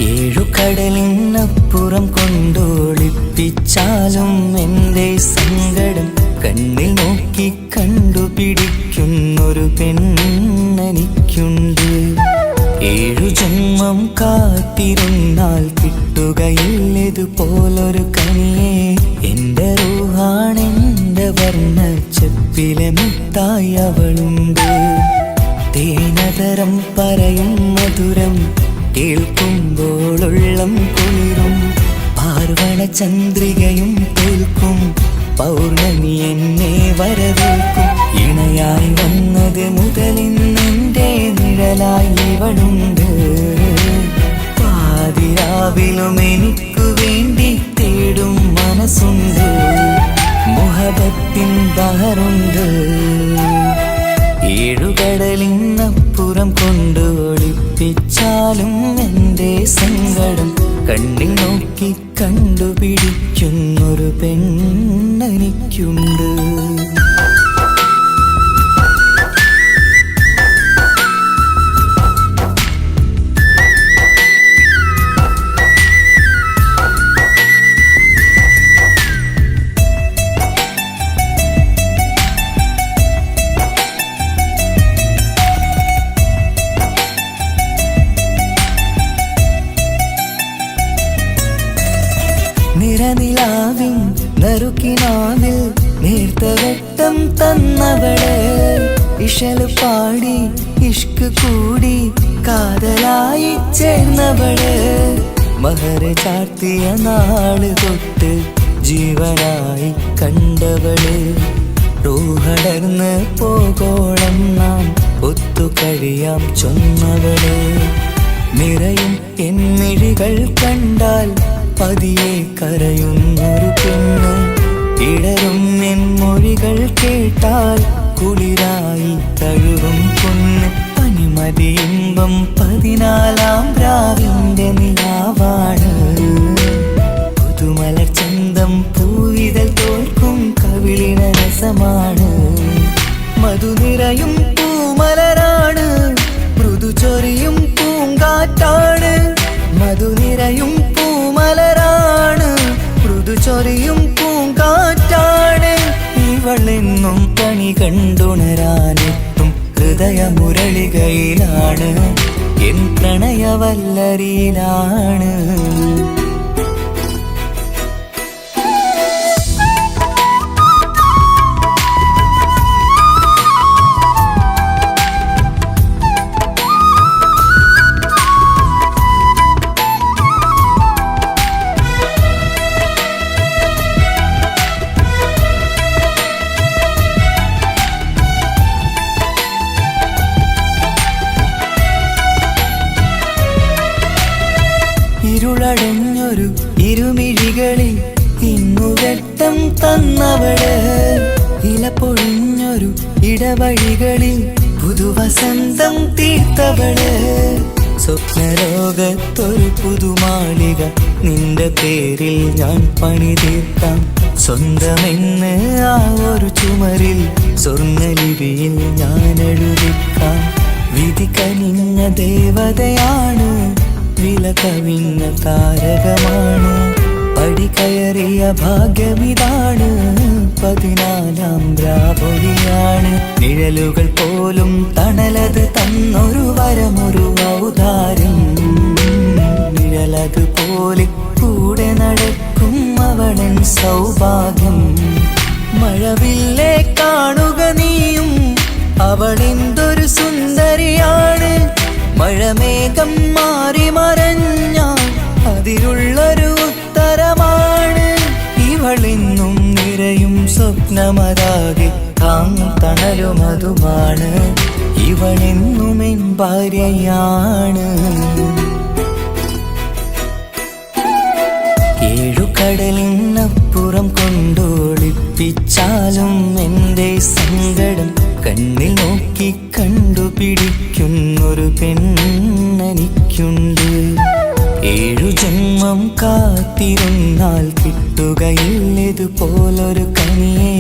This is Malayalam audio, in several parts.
ഏഴുകടലിനപ്പുറം കൊണ്ടോളിപ്പിച്ചാലും എൻ്റെ സങ്കടം കണ്ണിൽ നോക്കി കണ്ടുപിടിക്കുന്നൊരു പെണ്ണെനിക്കുണ്ട്. 7 ജന്മം കാത്തിരുന്നാൽ കിട്ടുകയില്ലതുപോലൊരു കനിയെ. എൻ്റെ റൂഹാണെൻ്റെ വർണ്ണച്ചെപ്പിലെ മുത്തായി അവളുണ്ട്. തേനതരം പറയും മധുരം കേൾക്കുമ്പോളുള്ളം കുളിരും. പാർവണ ചന്ദ്രികയും തോൽക്കും പൗർണമി എന്നെ വരവേൽക്കും. ഇണയായി വന്നത് മുതലിന്നെൻ്റെ നിഴലായി ഇവളുണ്ട്. പാതിരാവിലും എനിക്കു വേണ്ടി തേടും മനസ്സുണ്ട്. മുഹബത്തിൻ ബഹറുണ്ട്. 7 കടലിനപ്പുറം കൊണ്ട് ഒളിപ്പിച്ചാലും എൻ്റെ സങ്കടം കണ്ണിൽ നോക്കി കണ്ടുപിടിക്കുന്നൊരു പെണ്ണെനിക്കുണ്ട്. നിറനിലാവിൻ നറുക്കിനാവിൽ നേർത്ത വെട്ടം തന്നവള്. ഇശല് പാടി ഇഷ്ക് കൂടി കാതലായി ചേർന്നവള്. മഹർ ചാർത്തിയ നാള് തൊട്ട് ജീവനായി കണ്ടവള്. റൂഹടർന്ന് പോകോളം നാം ഒത്തു കഴിയാം ചൊന്നവള്. നിറയും എന്നിഴികൾ കണ്ടാൽ പതിയെ കരയുന്നൊരു പെണ്ണ്. ഇടറും എൻ മൊഴികൾ കേട്ടാൽ കുളിരായി തഴുകും പൊന്ന്. പനിമതിയിമ്പം 14-ാം രാവിന്റെ നിലാവാണ്. പുതുമലർ ചന്തം പൂവിതൽ തോൽക്കും കവിളിന രസമാണ്. മധുനിറയും പൂമലരാണ്. മൃദു ചൊരിയും പൂങ്കാറ്റാണ്. മധുനിറയും പൂമലരാണ്. മൃദു ചൊരിയും പൂങ്കാറ്റാണ്. ഇവളെന്നും കണി കണ്ടുണരാനെത്തും ഹൃദയമുരളികയിലാണ്. എൻ പ്രണയവല്ലരിയിലാണ്. ഇരുളടഞ്ഞൊരു ഇരുമിഴികളിൽ ഇന്നുവെട്ടം തന്നവള്. ഇല പൊഴിഞ്ഞൊരു ഇടവഴികളിൽ പുതുവസന്തം തീർത്തവള്. സ്വപ്നലോകത്തൊരു പുതുമാളിക നിന്റെ പേരിൽ ഞാൻ പണി തീർക്കാം. സ്വന്തമെന്ന് ആ ഒരു ചുമരിൽ സ്വർണ്ണലിപിയിൽ ഞാൻ എഴുതിക്കാം. വിധി കനിഞ്ഞ ദേവതയാണ്. വില കവിഞ്ഞ താരകമാണ്. പടി കയറിയ ഭാഗ്യമിതാണ്. 14-ാം രാപൊലിയാണ്. നിഴലുകൾ പോലും തണലത് തന്നൊരു വരമൊരു ഔദാര്യം. നിഴലത് പോലെ കൂടെ നടക്കും അവളൻ സൗഭാഗ്യം. മഴവില്ലേ കാണുക നീയും അവളെന്തൊരു സുന്ദരിയാണ്. മഴമേഘം മാറി മറഞ്ഞാൽ അതിലുള്ളൊരു ഉത്തരമാണ്. ഇവളെന്നും നിറയും സ്വപ്നമതാകെ തണലുമതുമാണ്. ഇവളെന്നും എൻ ഭാര്യയാണ്. 7 കടലിനപ്പുറം കൊണ്ടോളിപ്പിച്ചാലും എൻ്റെ സങ്കടം കണ്ണിൽ നോക്കി കണ്ടുപിടിക്കുന്നൊരു പെണ്ണെനിക്കുണ്ട്. 7 ജന്മം കാത്തിരുന്നാൽ കിട്ടുകയില്ലതുപോലൊരു കനിയെ.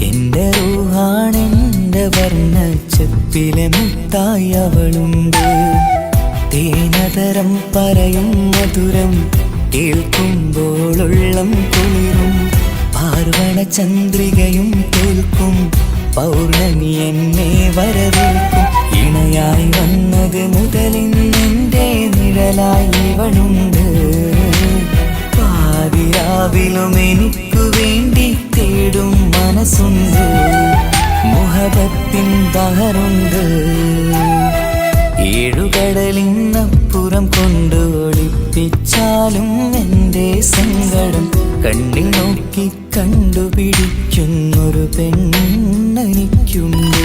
എൻ്റെ റൂഹാണെൻ്റെ വർണ്ണച്ചെപ്പിലെ മുത്തായി അവളുണ്ട്. തേനതരം പറയും മധുരം കേൾക്കുമ്പോളുള്ളം കുളിരും. പാർവണ ചന്ദ്രികയും തോൽക്കും പൗർണമി എന്നെ വരവേൽക്കും. ഇണയായി വന്നത് മുതലിന്നെൻ്റെ നിഴലായി ഇവളുണ്ട്. പാതിരാവിലും എനിക്കു വേണ്ടി തേടും മനസ്സുണ്ട്. മുഹബത്തിൻ ബഹറുണ്ട്. ഏഴുകടലിനപ്പുറം കൊണ്ട് ഒളിപ്പിച്ചാലും എൻ്റെ സങ്കടം കണ്ണിൽ നോക്കി കണ്ടുപിടിക്കുന്നൊരു പെണ്ണെനിക്കുണ്ട്.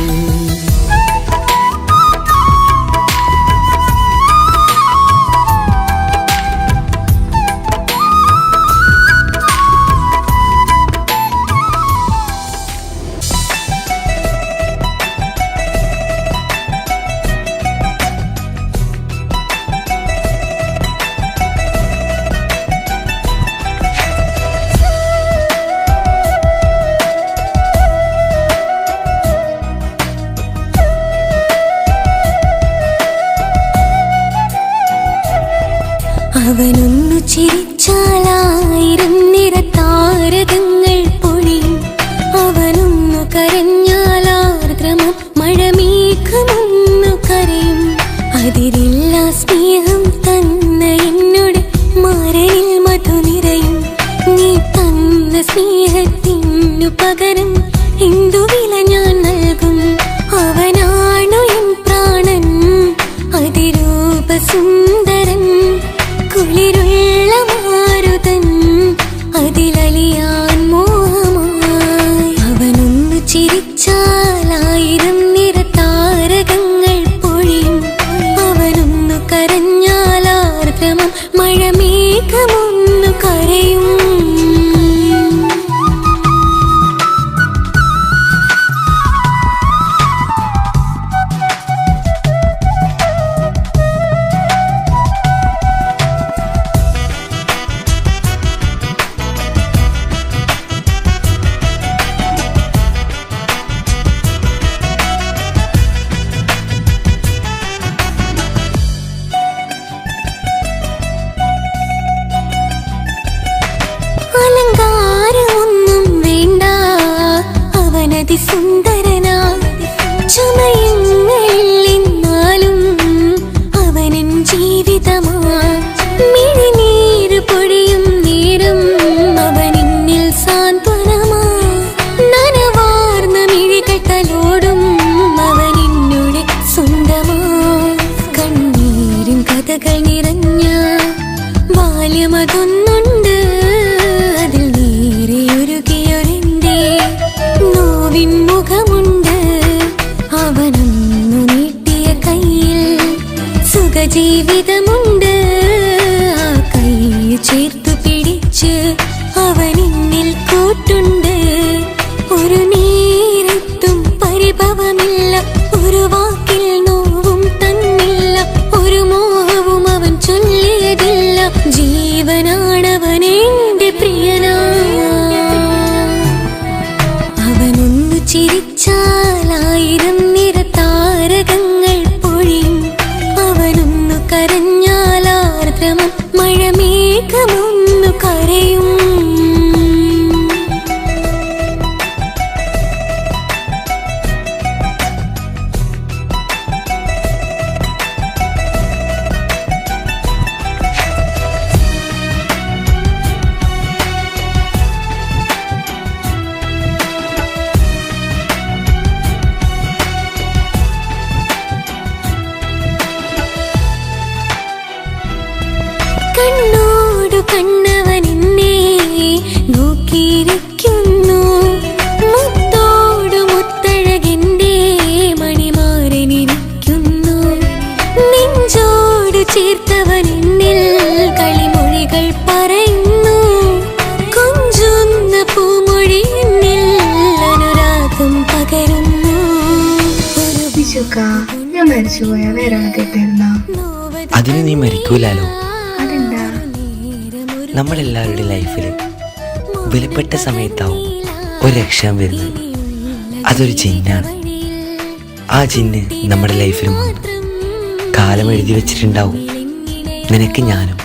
അവനൊന്നു ചിരിച്ചാലായിരം നിറതാരകങ്ങൾ പൊഴിയും. അവനൊന്നു കരഞ്ഞാലാർദ്രമം മഴമേഘമൊന്നു കരയും. അതിരില്ല സ്നേഹം തന്ന എന്നോട് മാരനിൽ മധു നിറയും. നീ തന്ന സ്നേഹത്തിനു പകരം എന്തു വില ഞാൻ നൽകും. അവനാണു എൻ പ്രാണൻ അതിരൂപസുന്ദരൻ. കുളിരുള്ള മാരുതൻ അതിലലിയാൻ മോഹമായി. അവനൊന്നു ചിരിച്ചാലായിരം നിറതാരകങ്ങൾ പൊഴിയും. അവനൊന്നു കരഞ്ഞാലാർദ്രമം മഴമേഘമൊന്നു കരയും. അലങ്കാരമൊന്നും വേണ്ട, അവനതി സുന്ദരനാ. ചമയങ്ങളിൽ എന്നാലും അവനൻ ജീവിതമാ. മിഴിനീര് പൊഴിയും നേരം അവനിന്നിൽ സാന്ത്വനമാ. നനവാർന്ന മിഴികൾ തലോടും അവനിന്നോട് സ്വന്തമാ. കണ്ണീരും കഥകൾ നിറഞ്ഞ ബാല്യമതൊന്നുണ്ട്. അതിൽ നീരെയൊരുകിയൊരെന്റെ നോവിൻ മുഖമുണ്ട്. അവനൊന്നു നീട്ടിയ കയ്യിൽ സുഖജീവിതമുണ്ട്. ആ കൈ ചേർത്തു പിടിച്ച് അവനിന്നിൽ കൂട്ടുണ്ട്. ഒരു നേരത്തും പരിഭവമില്ല, ഒരു വാക്കിൽ നോവും തന്നില്ല, ഒരു മോഹവും അവൻ ചൊല്ലിയതില്ല. ജീവനാണവനെന്റെ പ്രിയനാ. അവനൊന്നു ചിരിച്ചാലായിരം നിറതാരകങ്ങൾ പൊഴിയും. അവനൊന്നു കരഞ്ഞാലാർദ്രമം മഴമേഘമൊന്നു കരയും. കണ്ണോടു കണ്ണവനെന്നെ നോക്കിയിരിക്കുന്നു. മുത്തോടു മുത്തഴകെന്റെ മണിമാരനിരിക്കുന്നു. നെഞ്ചോടു ചേർത്തവനെന്നിൽ കളിമൊഴികൾ പറയുന്നു. കൊഞ്ചുന്ന പൂമൊഴി എന്നിൽ അനുരാഗം പകരുന്നു. ഞാൻ മരിച്ചുപോയ വേറെ കേട്ടിരുന്ന അതിന് നീ മരിക്കൂലാലോ. അതെന്താ? നമ്മളെല്ലാവരുടെ ലൈഫിൽ വിലപ്പെട്ട സമയത്താവും ഒരു രക്ഷാൻ വരുന്നത്. അതൊരു ജിന്നാണ്. ആ ജിന്ന് നമ്മുടെ ലൈഫിലും വന്നു. കാലം എഴുതി വെച്ചിട്ടുണ്ടാവും നിനക്ക് ഞാനും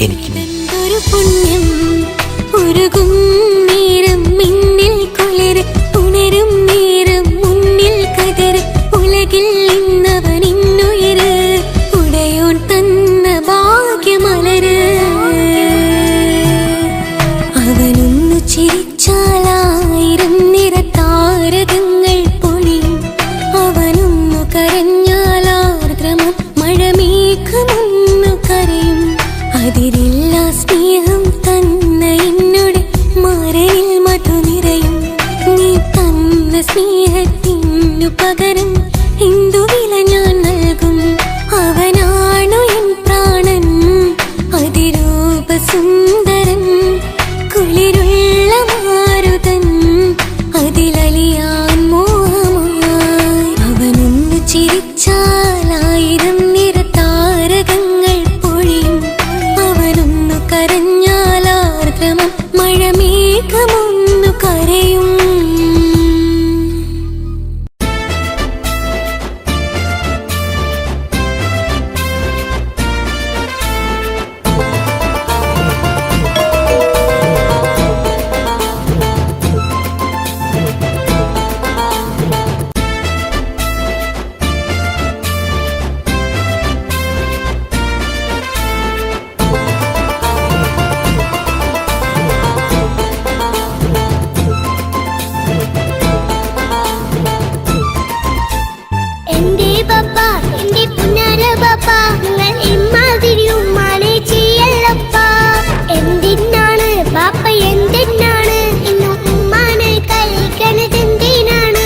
എനിക്ക് നീ. ഒരു പുണ്യം ഉരുകും നേരം മിന്നിൽ കുളിര് ഉണരും നേരം മുന്നിൽ കതിര് ഉലകിൽ ഇന്നവൻ ഇന്നുയിര് ഉടയോൻ തന്ന ഭാഗ്യമലര് അവനൊന്നു ചിരിച്ചാലായിരം നിറതാരകങ്ങൾ പൊഴിയും അവനൊന്നു കരഞ്ഞാലാർദ്രമം മഴമേഘമൊന്നു കരയും അതിരില്ല സ്നേഹം തന്ന എന്നോട് മാരയിൽ മധു നിറയും നീ തന്ന സ്നേഹത്തിനു പകരം എന്തു വില ഞാൻ നൽകും അവനാണു എൻ പ്രാണൻ അതിരൂപ സുന്ദരൻ കുളിരുള്ള മാരുതൻ അതിലലിയാൻ മോഹമായി അവനൊന്നു ചിരിച്ചാലായിരം നിറതാരകങ്ങൾ പൊഴിയും അവനൊന്നു കരഞ്ഞാലാർദ്രമം മഴമേഘമൊന്നു കരയും. എന്റെ പപ്പ എന്റെ പുന്നാര പപ്പ നിങ്ങൾ ഇമ്മാതിരി ഉമ്മാനെ ചെയ്യല്ലപ്പ എന്തിനാണ് പാപ്പ എന്തിനാണ് ഇന്ന് ഉമ്മാനെ കഴിക്കണത് എന്തിനാണ്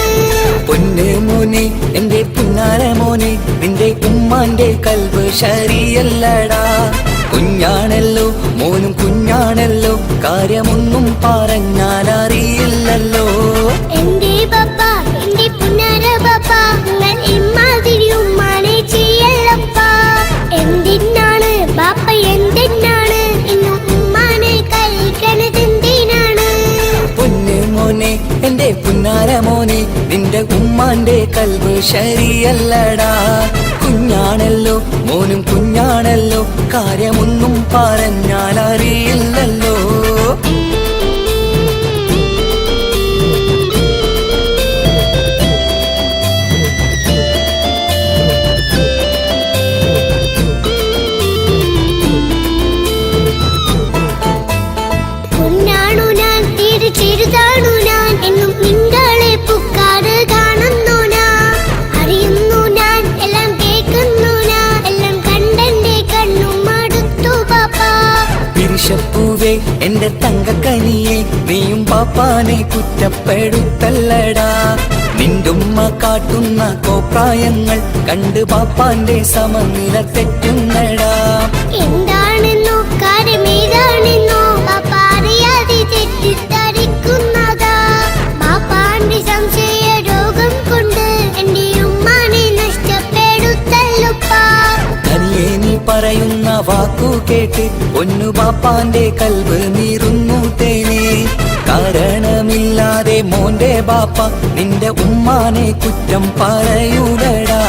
പൊന്നെ മോനെ എന്റെ പുന്നാര മോനെ നിന്റെ ഉമ്മാന്റെ കൽബ് ശരിയല്ലടാ കുഞ്ഞാണല്ലോ മോനും കുഞ്ഞാണല്ലോ കാര്യമൊന്നും പറഞ്ഞാൽ അറിയില്ലല്ലോ. എന്റെ പപ്പ എന്റെ പുന്നാര പപ്പ നിങ്ങൾ ഇമ്മാതിരി ഉമ്മാനെ ചെയ്യല്ലപ്പ എന്തിനാണ് പാപ്പ എന്തിനാണ് ഇന്ന് ഉമ്മാനെ കഴിക്കണത് എന്തിനാണ് പൊന്നെ മോനെ എന്റെ പുന്നാര മോനെ നിന്റെ ഉമ്മാന്റെ കൽബ് ശരിയല്ലടാ കുഞ്ഞാണല്ലോ മോനും കുഞ്ഞാണല്ലോ കാര്യമൊന്നും പറഞ്ഞാൽ അറിയില്ലല്ലോ. പൊന്നാണു ഞാൻ തിരിച്ചെഴുതാണു ഞാൻ എന്നും നിങ്ങളെ പുക്കാറ് കാണുന്നു ഞാൻ അറിയുന്നു ഞാൻ എല്ലാം കേൾക്കുന്നു ഞാൻ എല്ലാം കണ്ടെന്റെ കണ്ണും മടുത്തു പാപ്പ പിരിശപ്പൂവേ എന്റെ തങ്കക്കനിയെ നീയും പാപ്പാനെ കുറ്റപ്പെടുത്തല്ലടാ നിന്റുമ്മ കാട്ടുന്ന കോപ്രായങ്ങൾ കണ്ട് പാപ്പാന്റെ സമനില തെറ്റുന്നടാ. എന്താണെന്നോ കാര്യമേതാണെന്നോ പാപ്പ അറിയാതെ തെറ്റിദ്ധരിക്കുന്നതാ പാപ്പാന്റെ സംശയ രോഗം കൊണ്ട് എന്റെ ഉമ്മാനെ നഷ്ടപ്പെടുത്തല്ലുപ്പാ തനിയെ നീ പറയുന്ന വാക്കു കേട്ട് പൊന്നു പാപ്പാന്റെ കൽബ് നീറുന്നു തേനെ കാരണമില്ലാതെ മോന്റെ ബാപ്പ നിന്റെ ഉമ്മാനെ കുറ്റം പറയൂലടാ.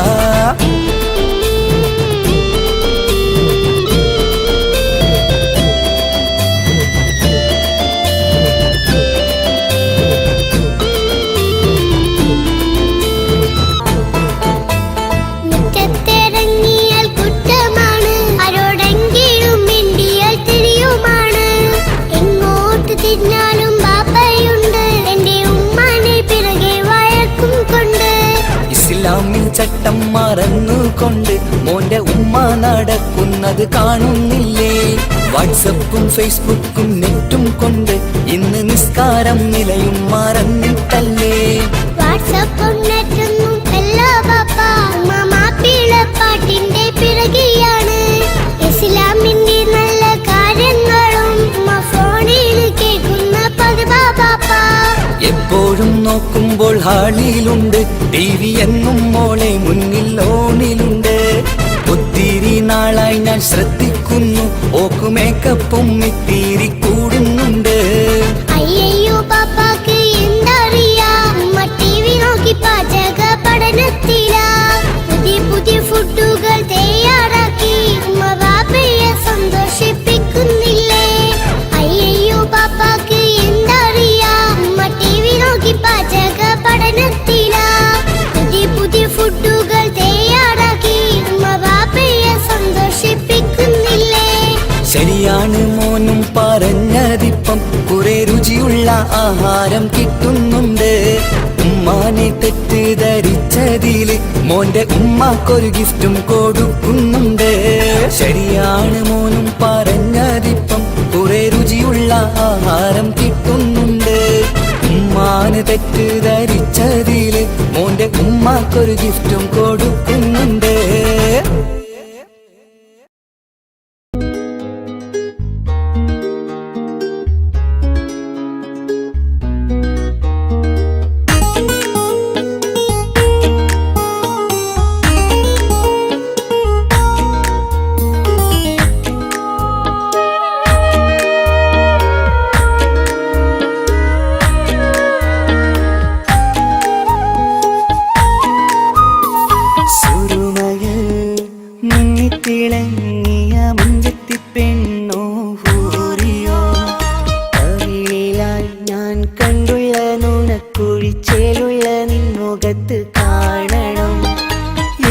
മുറ്റത്തിറങ്ങിയാൽ കുറ്റമാണ് ആരോടെങ്കിലും മിണ്ടിയാൽ തിരിയുമാണ് എങ്ങോട്ട് തിരിഞ്ഞാലും ബാപ്പയുണ്ട് എന്റെ ഉമ്മാനെ പിറകെ വഴക്കും കൊണ്ട് ഇസ്ലാമിൽ ചട്ടം മറന്നുകൊണ്ട് മോന്റെ ഉമ്മ നടക്കുന്നത് കാണുന്നില്ലേ വാട്സപ്പും ഫേസ്ബുക്കും നെറ്റും കൊണ്ട് ഇന്ന് നിസ്കാരം നിലയും മറന്നിട്ടല്ലേ. വാട്സപ്പും നെറ്റൊന്നും അല്ല ബാപ്പ ഉമ്മ മാപ്പിളപ്പാട്ടിന്റെ പിറകെയാണ് ഇസ്ലാമിന്റെ നല്ല കാര്യങ്ങളും ഉമ്മ ഫോണിൽ കേൾക്കുന്ന പതിവാ ബാപ്പ എപ്പോഴും നോക്കുമ്പോൾ ഹാളിലുണ്ട് TV എന്നും മോളെ മുന്നിൽ ഓണിലുണ്ട് ഒത്തിരി നാളായി ഞാൻ ശ്രദ്ധിക്കുന്നു ഓക്ക് മേക്കപ്പും ഇത്തിരി കൂടുന്നുണ്ട്. അയ്യോ പാപ്പാക്ക് എന്തറിയാ ഉമ്മ TV നോക്കി പാചക പഠനത്തിലാ പുതിയ പുതിയ ഫുഡുകൾ ശരിയാണ് മോനും പറഞ്ഞതിപ്പം കുറെ രുചിയുള്ള ആഹാരം കിട്ടുന്നുണ്ട്. ഉമ്മാനെ തെറ്റിദ്ധരിച്ചതില് മോന്റെ ഉമ്മാക്കൊരു ഗിഫ്റ്റും കൊടുക്കുന്നുണ്ട്. ശരിയാണ് മോനും പറഞ്ഞതിപ്പം കുറെ രുചിയുള്ള ആഹാരം കിട്ടുന്നുണ്ട്. ഉമ്മാന് തെറ്റിദ്ധരിച്ചതില് മോന്റെ ഉമ്മാക്കൊരു ഗിഫ്റ്റും കൊടുക്കുന്നുണ്ട്. തിളങ്ങിയ മുഞ്ചത്തി പെണ്ണോ ഹൂറിയോ കവിളിലായി ഞാൻ കണ്ടുള്ള നുണക്കുഴിച്ചേലുള്ള നിൻമുഖത്ത് കാണണം.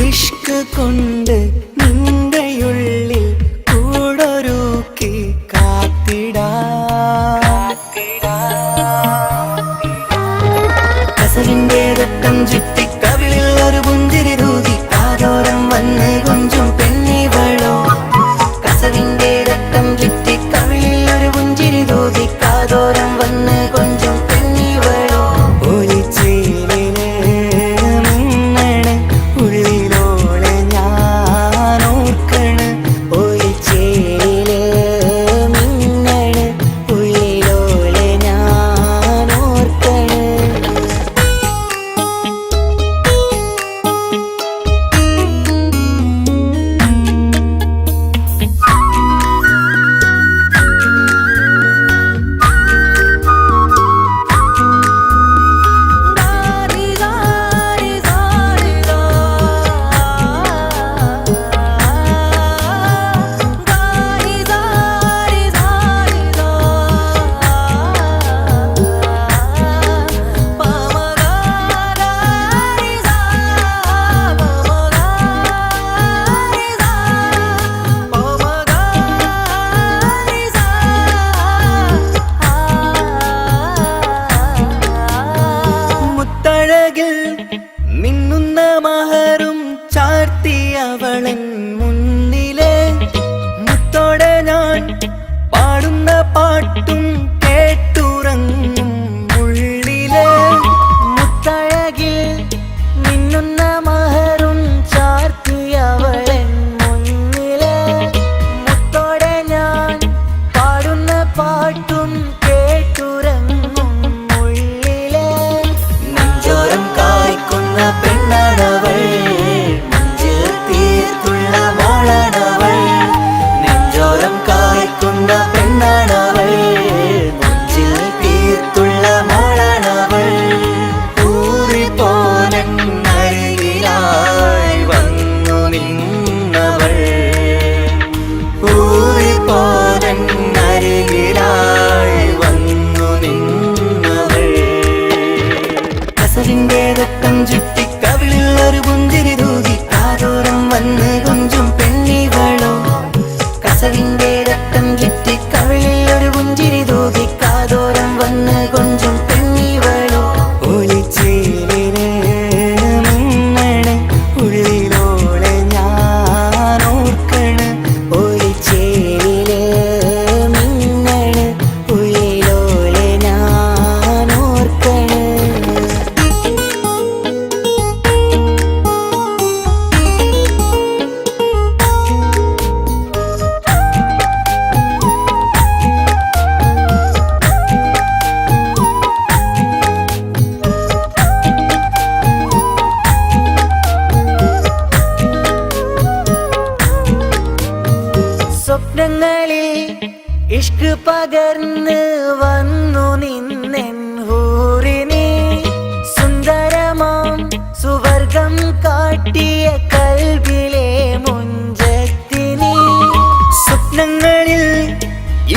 ഇഷ്ക് കൊണ്ട് നിന്റെയുള്ളിൽ കൂടൊരുക്കി കാത്തിടാ. കസലിന്റെ രക്തം ചുറ്റി കവിളിൽ ഒരു പുഞ്ചിരി തൂകി കാതോരം വന്ന് കൊഞ്ചും പെണ്ണിവളോ. കസവിന്റെ രക്തം ചുറ്റി കവിളിൽ ഒരു പുഞ്ചിരി തൂകി കാതോരം വന്ന് കൊഞ്ചും പെണ്ണിവളോ. ഒലിച്ചേലിന് മിന്നണ് ഉള്ളിലോളെ ഞാൻ ഓർക്കണ്. ഒലിച്ചേലില് മിന്നണ് ഉള്ളിലോളെ ഞാൻ ഓർക്കണ്. മിന്നുന്ന മഹറും ചാർത്തിയവളൻ മുന്നിലെ മുത്തോടെ ഞാൻ പാടുന്ന പാട്ടും കേട്ടുറങ്ങും ഉള്ളിലെ. മുത്തഴകിൽ മിന്നുന്ന മഹറും ചാർത്തിയവളൻ മുന്നിലെ മുത്തോടെ ഞാൻ പാടുന്ന പാട്ടും കേട്ടുറങ്ങും ഉള്ളിലെ. നെഞ്ചോരം കായ്ക്കുന്ന പെണ്ണാണവൾ, നെഞ്ചിൽ തീർത്തുള്ള മോളാണവൾ. നെഞ്ചോരം കായ്ക്കുന്ന പെണ്ണാണവൾ, നെഞ്ചിൽ തീർത്തുള്ള മോളാണവൾ. ഊറിപ്പോനരികിലായി വന്നു നിന്നവൾ, ഊറിപ്പോനരികിലായി വന്നു നിന്നവൾ. കസവിന്റെ രക്തം ചുറ്റി കവിളിൽ ഒരു പുഞ്ചിരി തൂകി കാതോരം വന്ന് കൊഞ്ചും പെണ്ണിവളോ. കസവിന്റെ രക്തം ചുറ്റി കവിളിൽ ഒരു പുഞ്ചിരി തൂകി കാതോരം വന്ന് കൊഞ്ചും പെണ്ണിവളോ. ഒലിച്ചേലിന് മിന്നണ് ഉള്ളിലോളെ ഞാൻ ഓർക്കണ്. ഒലിച്ചേലില് മിന്നണ് ഉള്ളിലോളെ ഞാൻ ഓർക്കണ്. സ്വപ്നങ്ങളിൽ ഇഷ്ക് പകർന്ന് വന്നു നിന്നെൻ ഹൂറിനെ. സുന്ദരമാം സുവർഗം കാട്ടിയ കൽബിലെ മുഞ്ചത്തിനി. സ്വപ്നങ്ങളിൽ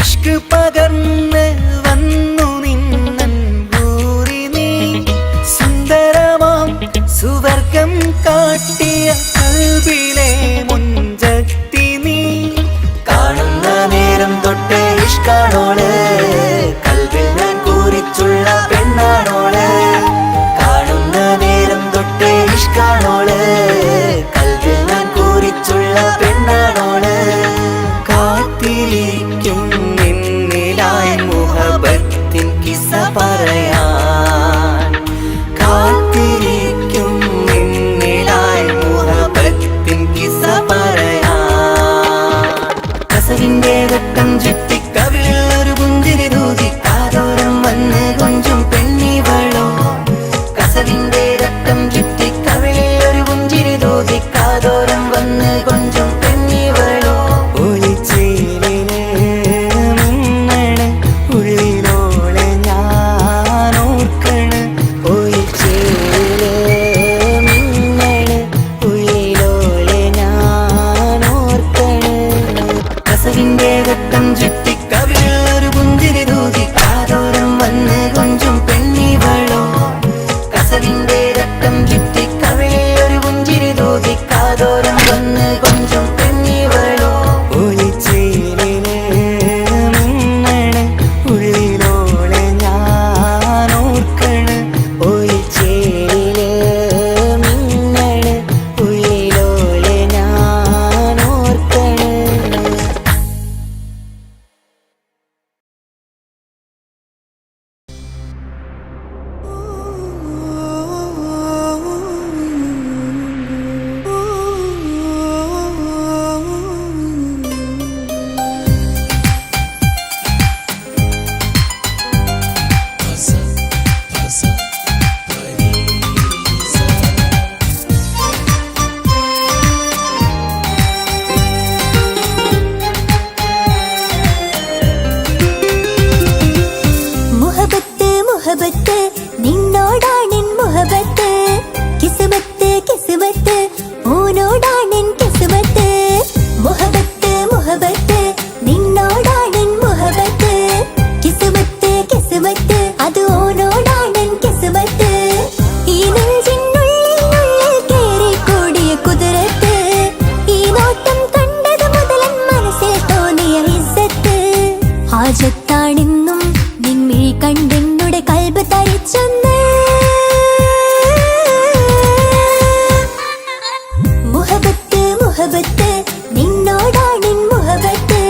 ഇഷ്ക് പകർന്ന് വന്നു നിന്നെൻ ഹൂറിനെ. സുന്ദരമാം സുവർഗം കാട്ടിയ കൽബിലെ മുഞ്ചത്തിനി. കാണുന്ന നേരം ഇഷ്കാണോള് കൽവിൽ ഞാൻ കുറിച്ചുള്ള പെണ്ണാണോള് കാണുന്ന നേരം തൊട്ടേ ഇഷ്കാണോള് കൽവിൽ ഞാൻ കുറിച്ചുള്ള പെണ്ണാണോള് കാത്തിരിക്കും നിന്നിലായി മുഹബത്തിൻ കിസ്സ പറയാൻ കാത്തിരിക്കും നിന്നിലായി മുഹബത്തിൻ കിസ്സ പറയാൻ കസവിന്റെ വെട്ടം ചുറ്റി കവിളിൽ ഒരു പുഞ്ചിരി തൂകി കാതോരം വന്ന് കൊഞ്ചും പെണ്ണിവളോ കസവിന്റെ രക്തം ചുറ്റി കവിളിൽ ഒരു പുഞ്ചിരി തൂകി കാതോരം വന്ന് കൊഞ്ചും പെണ്ണിവളോ ഒളിച്ചേലിന് മിന്നണ് ഉള്ളിലോളെ ഞാൻ ഓർക്കണ് ഒളിച്ചേലിന് മിന്നണ് ഉള്ളിലോളെ ഞാൻ ഓർക്കണ് കസവിന്റെ രക്തം ചുറ്റി കവിളിൽ ഒരു പുഞ്ചിരി തൂകി കാതോരം വന്ന് കൊഞ്ചും പെണ്ണിവളോ കസവിന്റെ രക്തം ചുറ്റി കവിളിൽ ഒരു പുഞ്ചിരി തൂകി കാതോരം വന്ന് കൊഞ്ചും പെണ്ണിവളോ ഒളിച്ചേലിന് മിന്നണ് ഉള്ളിലോളെ ഞാൻ ഓർക്കണ് ഒളിച്ചേലിന് മിന്നണ് ഉള്ളിലോളെ ഞാൻ ഓർക്കണ് മുഹബത്ത് മുഹബത്ത് നിന്നോടാണെൻ മുഹബത്ത് കിസ്മത്ത് കിസ്മത്ത് ഓനോടാണെൻ കിസ്മത്ത് മുഹബത്ത് മുഹബത്ത് നിന്നോടാണെൻ മുഹബത്ത് കിസ്മത്ത് കിസ്മത്ത് അത് ഓനോടാണെൻ കിസ്മത്ത് ഈ നെഞ്ചിനുള്ളിൽ കേറിക്കൂടിയ കുതിരത്ത് ഈ നോട്ടം കണ്ടത് മുതലൻ മനസ്സിൽ തോന്നിയ ഇസ്സത്ത് ഹാജത്താണെന്നും നിൻമിഴി കണ്ടെന്നുടെ കൽബ് തരിച്ചെന്ന് മുഹബത്ത് മുഹബത്ത് നിന്നോടാണെൻ മുഹബത്ത്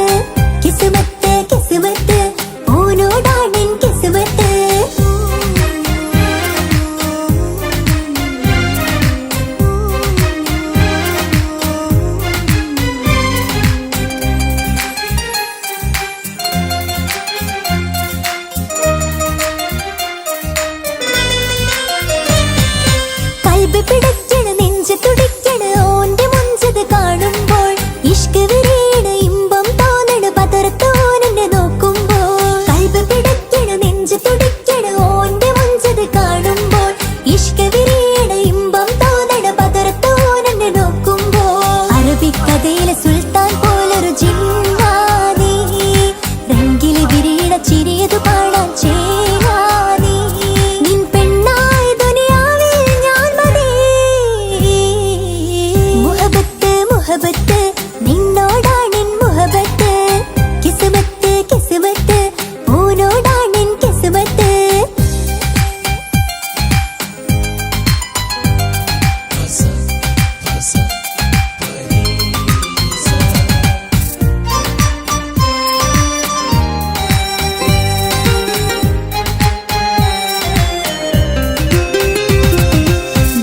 കിസ്മത്ത് കിസ്മത്ത് ഓനോടാണെൻ കിസ്മത്ത് കൽബ് പിടയ്ക്കണ് നെഞ്ച് തുടിക്കണ് ഓന്റെ മുഞ്ചത് കാണുമ്പോൾ ഇഷ്ക് വിരിയണ് ഇമ്പം തോന്നണ് പതർത്തോനെ നോക്കുമ്പോൾ കൽബ് പിടയ്ക്കണ് നെഞ്ച് തുടിക്കണ് ഓന്റെ മുഞ്ചത് കാണുമ്പോൾ ഇഷ്ക് വിരിയണ് ഇമ്പം തോന്നണ് പതർത്തോനെ നോക്കുമ്പോൾ അറബിക്കഥയിലെ സുൽത്താൻ പോലൊരു ജിന്നാനി രംഗില് വിരിയണ ചിരിയതു കാണാൻ ചേരാനി നിൻ പെണ്ണായി ദുനിയാവിൽ ഞാൻ മതി മുഹബത്ത് മുഹബത്ത് നിന്നോടാണെൻ മുഹബത്ത് കിസ്മത്ത് കിസ്മത്ത് ഓനോടാണെൻ കിസ്മത്ത്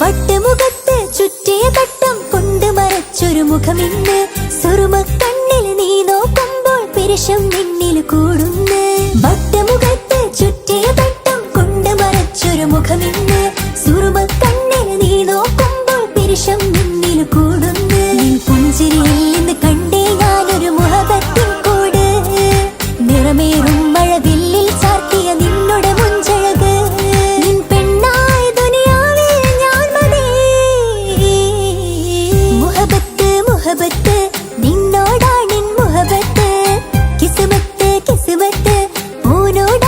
വട്ടുമുഖത്ത് ചുറ്റിയ തട്ടം കൊണ്ട് മറച്ചൊരു മുഖമിന്ന് സുറുമ കണ്ണിൽ നീ നോക്കുമ്പോൾ പിരിശം നിന്നിൽ കൂടുന്ന് വട്ടുമുഖത്ത് ചുറ്റിയ തട്ടം കൊണ്ട് മറച്ചൊരു മുഖമിന്ന് സുറുമ കണ്ണിൽ നീ നോക്കുമ്പോൾ പിരിശം നിന്നിൽ കൂടുന്ന് നിൻ പുഞ്ചിരിയിൽ നിന്ന് കണ്ടേ ഞാനൊരു മുഹബത്തിൻ കൂട് നിറമേറും മഴവില്ലിൽ ചാർത്തിയ നിന്നുടെ മുഞ്ചഴക് നിൻ പെണ്ണായി ദുനിയാവിൽ ഞാൻ മതി മുഹബത്ത് മുഹബത്ത് നിന്നോടാണെൻ മുഹബത്ത് കിസ്മത്ത് കിസ്മത്ത് ഓനോടാണെൻ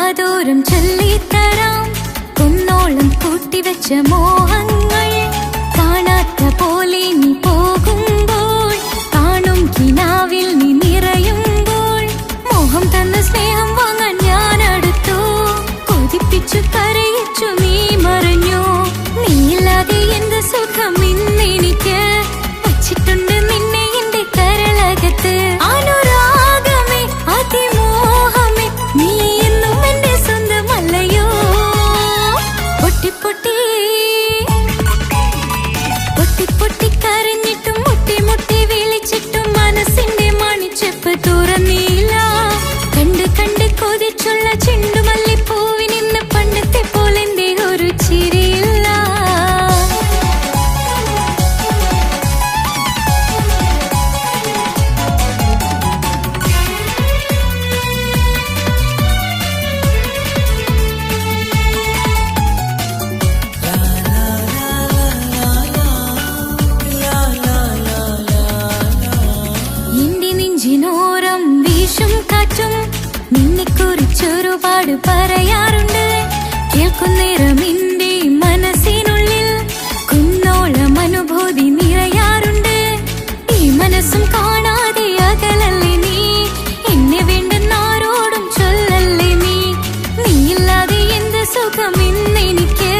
കാതോരം ചൊല്ലിത്തരാം കുന്നോളം കൂട്ടിവെച്ച മോഹങ്ങൾ കാണാത്ത പോലെ നീ പോകുമ്പോൾ കാണും കിനാവിൽ നീ നിറയുമ്പോൾ മോഹം തന്ന സ്നേഹം വാങ്ങാൻ ഞാൻ അടുത്തു കൊതിപ്പിച്ചു കരയിച്ചു നീ മറഞ്ഞു നീയില്ലാതെ എന്ത് സുഖം ഇന്നെനിക്ക് വച്ചിട്ടുണ്ട് നിന്നെ എന്റെ കരളകത്ത് അനുരാഗമേ അതിമോഹമേ നീ എന്നും എന്റെ സ്വന്തമല്ലയോ പൊട്ടി പൊട്ടി പൊട്ടി പൊട്ടി കരഞ്ഞിട്ടും മുട്ടി മുട്ടി വിളിച്ചിട്ടും മനസ്സിന്റെ മണിച്ചെപ്പ് തുറന്നില്ല കണ്ട് കണ്ട് കൊതിച്ചുള്ള ചെണ്ടുമല്ലിപ്പൂവിനിന്ന് പണ്ടത്തെ പോലെന്റെ ഒരു ചിരിയില്ല എന്റെ നെഞ്ചിനോരം വീശും കാറ്റും നിന്നെക്കുറിച്ചൊരുപാട് പറയാറുണ്ട് കേൾക്കുന്നേരം എന്റെ മനസ്സിനുള്ളിൽ കുന്നോളം അനുഭൂതി നിറയാറുണ്ട് ഈ മനസ്സും കാണാതെ അകലല്ലേ നീ എന്നെ വേണ്ടെന്നാരോടും ചൊല്ലല്ലേ നീ നീയില്ലാതെ എന്ത് സുഖം ഇന്നെനിക്ക്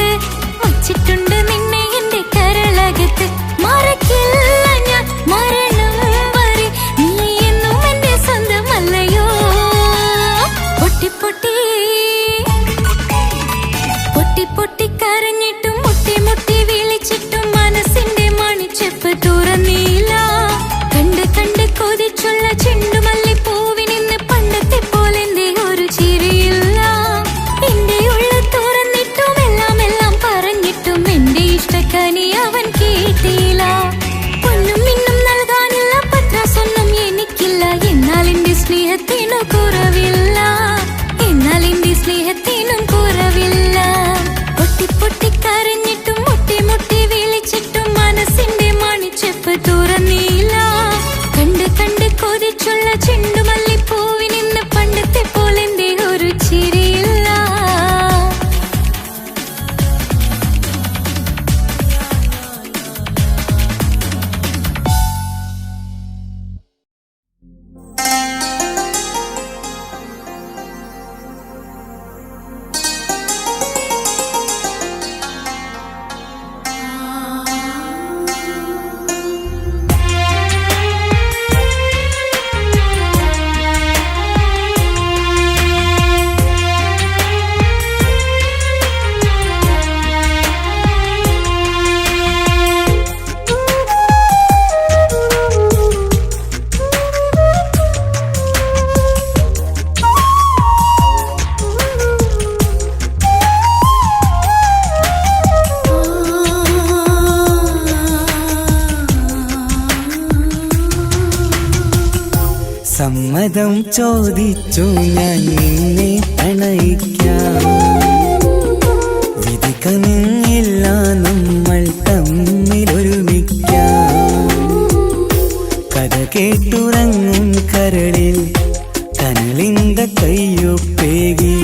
വച്ചിട്ടുണ്ട് നിന്നെ എന്റെ കരളകത്ത് മറക്കില്ല ഞാൻ മരണം വരെ നീ എന്നും എന്റെ സ്വന്തമല്ലയോ പൊട്ടി പൊട്ടി പൊട്ടി പൊട്ടി കരഞ്ഞിട്ടും മുട്ടി മുട്ടി വിളിച്ചിട്ടും മനസ്സിന്റെ മണിച്ചെപ്പ് തുറന്നില്ല കണ്ട് കണ്ട് കൊതിച്ചുള്ള ചെണ്ടുമല്ലിപ്പൂവിനിന്ന് പണ്ടത്തെ പോലെന്റെ ഒരു ചിരിയില്ല എന്റെ ഉള്ളിൽ തുറന്നിട്ടും എല്ലാം എല്ലാം പറഞ്ഞിട്ടും എന്റെ ഇഷ്ടക്കനി അവൻ കേട്ടില്ല ഒന്നും ഇന്നും നൽകാനില്ല പത്രാസൊന്നും എനിക്കില്ല എന്നാൽ എന്റെ സ്നേഹത്തിനു കുറവില്ല എന്നാൽ എന്റെ സ്നേഹത്തിനും കുറവില്ല പൊട്ടി പൊട്ടി കരഞ്ഞിട്ടും മുട്ടി മുട്ടി വിളിച്ചിട്ടും മനസ്സിന്റെ മണിച്ചെപ്പ് തുറന്നില്ല കണ്ട് കണ്ട് കൊതിച്ചുള്ള ചെണ്ടുമല്ലിപ്പൂവിനിന്ന് പണ്ടത്തെ പോലെന്റെ ഒരു ചിരിയില്ല സമ്മതം ചോദിച്ചു ഞാൻ നിന്നെ പ്രണയിക്കാം വിധി കനിഞ്ഞില്ല നമ്മൾ തമ്മിലൊരുമിക്കാം കഥ കേട്ടുറങ്ങും കരളിൽ കനലിന്ത കയ്യൊപ്പേകി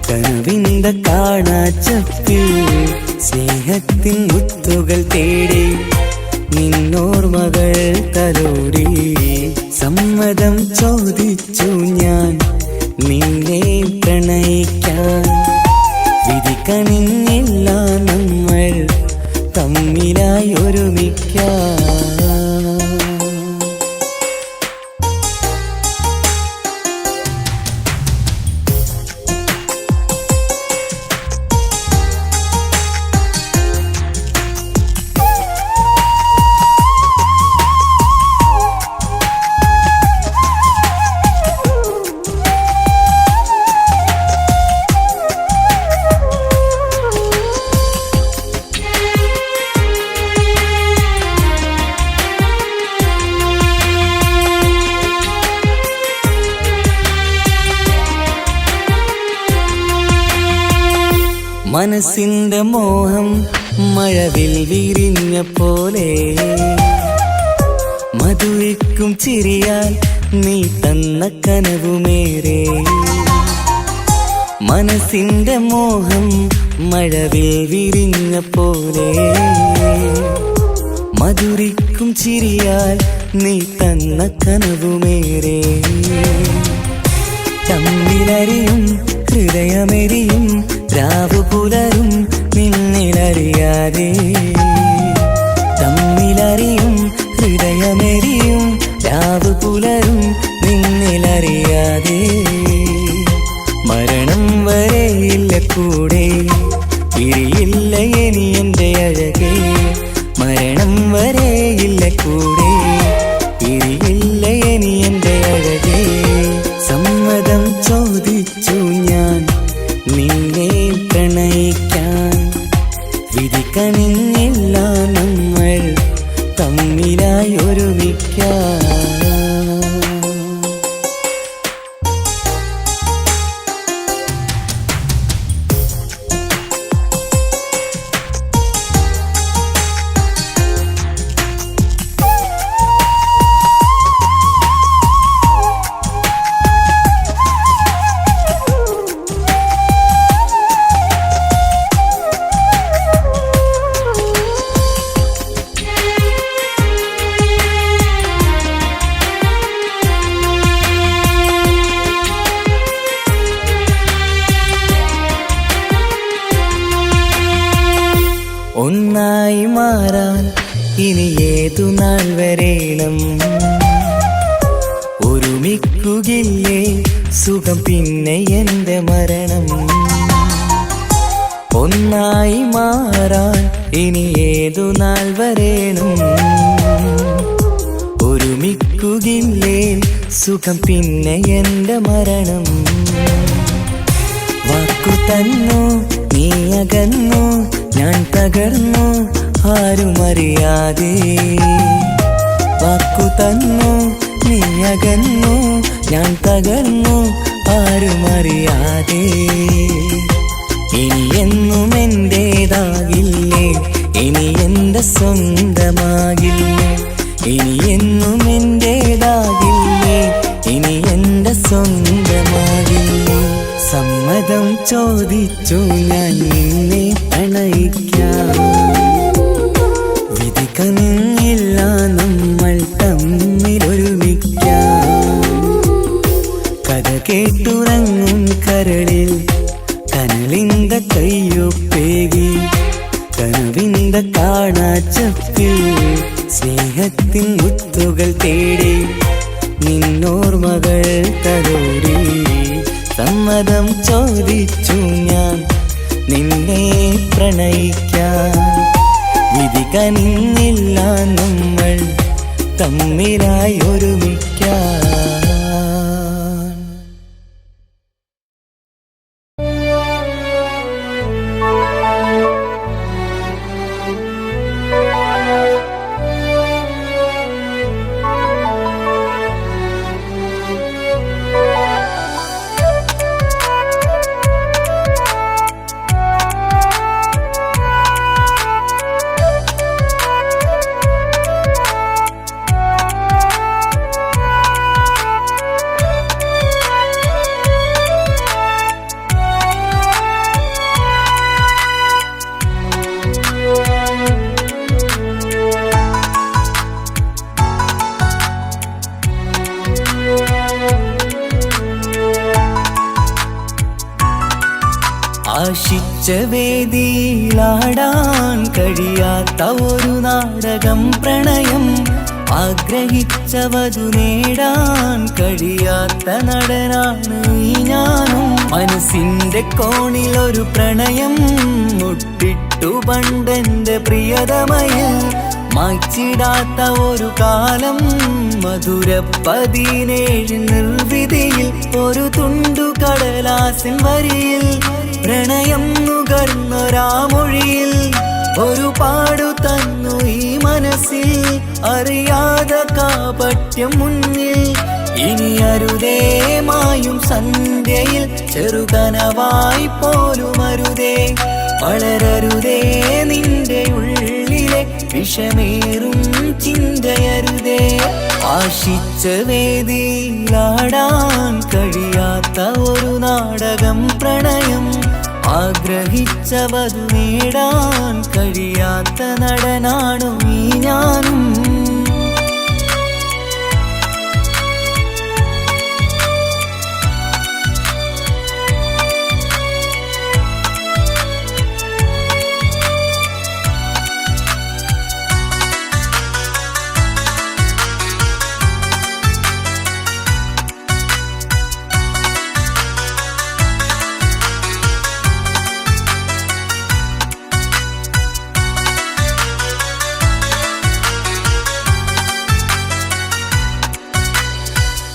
കനവിന്ത കാണാച്ചപ്പിൽ സ്നേഹത്തിൻ മുത്തുകൾ തേടി നിന്നോർമകൾ തലോടി സമ്മതം ചോദിച്ചു ഞാൻ നിന്നെ പ്രണയിക്കാൻ വിധി കനിഞ്ഞില്ല നമ്മൾ തമ്മിലായി ഒരുമിക്കാം മനസ്സിന്റെ മോഹം മഴവിൽ വിരിഞ്ഞ പോലെ മധുരിക്കും ചിരിയാൽ നീ തന്ന കനവുമേറെ മനസ്സിന്റെ മോഹം മഴവിൽ വിരിഞ്ഞ പോലെ മധുരിക്കും ചിരിയാൽ നീ തന്ന കനവുമേറെ തമ്മിലറിയും ഹൃദയമെരിയും രാവു പുലരും നിന്നിലറിയാതെ തമ്മിലറിയും ഹൃദയമെരിയും രാവു പുലരും നിന്നിലറിയാതെ മരണം വരെയില്ല കൂടെ പിരിയില്ല ഇനി എൻ്റെ അഴകേ മരണം വരെയില്ല കൂടെ പിരിയില്ല ഇനി എൻ്റെ അഴകേ സമ്മതം ചോദിച്ചു ഞാൻ നിന്നെ പ്രണയിക്കാൻ വിധി കനിഞ്ഞില്ല നമ്മൾ തമ്മിലായി ഒരുമിക്കാൻ ഒന്നായി മാറാൻ ഇനി ഏതു നാൾ വരേണം ഒരുമിക്കുകയില്ലേ സുഖം പിന്നെ എൻ്റെ മരണം ഒന്നായി മാറാൻ ഇനി ഏതു നാൾ വരേണം ഒരുമിക്കുകയില്ലേ സുഖം പിന്നെ എൻ്റെ മരണം വാക്കു തന്നു നീ അകന്നു ഞാൻ തകർന്നു ആരുമറിയാതെ വാക്കു തന്നു നീ അകന്നു ഞാൻ തകർന്നു ആരുമറിയാതെ ഇനി എന്നും എന്റേതാകില്ലേ ഇനി എൻ്റെ സ്വന്തമാകില്ലേ ഇനി എന്നും എന്റേതാകില്ലേ ഇനി എൻ്റെ സ്വന്തമാകില്ലേ സമ്മതം ചോദിച്ചു ഞാൻ നിന്നെ പ്രണയിക്കാം വിധി കനിഞ്ഞില്ല നമ്മൾ തമ്മിലൊരുമിക്കാം കഥ കേട്ടുറങ്ങും കരളിൽ കനലിന്ത കയ്യൊപ്പേകി കനവിന്ത കാണാച്ചപ്പിൽ സ്നേഹത്തിൻ മുത്തുകൾ തേടി നിന്നോർമകൾ തലോടി സമ്മതം ചോദിച്ചു ഞാൻ നിന്നെ പ്രണയിക്കാൻ വിധി കനിഞ്ഞില്ല നമ്മൾ തമ്മിലായി ഒരുമിക്കാൻ ആശിച്ച വേദിയിലാടാൻ കഴിയാത്ത ഒരു നാടകം പ്രണയം ആഗ്രഹിച്ചവതു നേടാൻ കഴിയാത്ത നടനാണ് ഈ ഞാനും മനസ്സിന്റെ കോണിലൊരു പ്രണയം മുട്ടിട്ടു പണ്ടെന്റെ പ്രിയതമയിൽ മായ്ച്ചിടാത്ത ഒരു കാലം മധുര 17 നിർവിധിയിൽ ഒരു തുണ്ടു കടലാസിൻ വരിയിൽ പ്രണയം നുകർന്നൊരാമൊഴിയിൽ ഒരു പാടു തന്നു ഈ മനസ്സിൽ അറിയാതെ കാപട്യം മുന്നിൽ ഇനി അരുതേ മായും സന്ധ്യയിൽ ചെറുകനവായി പോലും അരുതേ വളരരുതേ നിന്റെ ഉള്ളിലെ വിഷമേറും ചിന്തയരുതേ. ആശിച്ച വേദിയിലാടാൻ കഴിയാത്ത ഒരു നാടകം പ്രണയം, ആഗ്രഹിച്ച വധു നേടാൻ കഴിയാത്ത നടനാണു ഈ ഞാനും.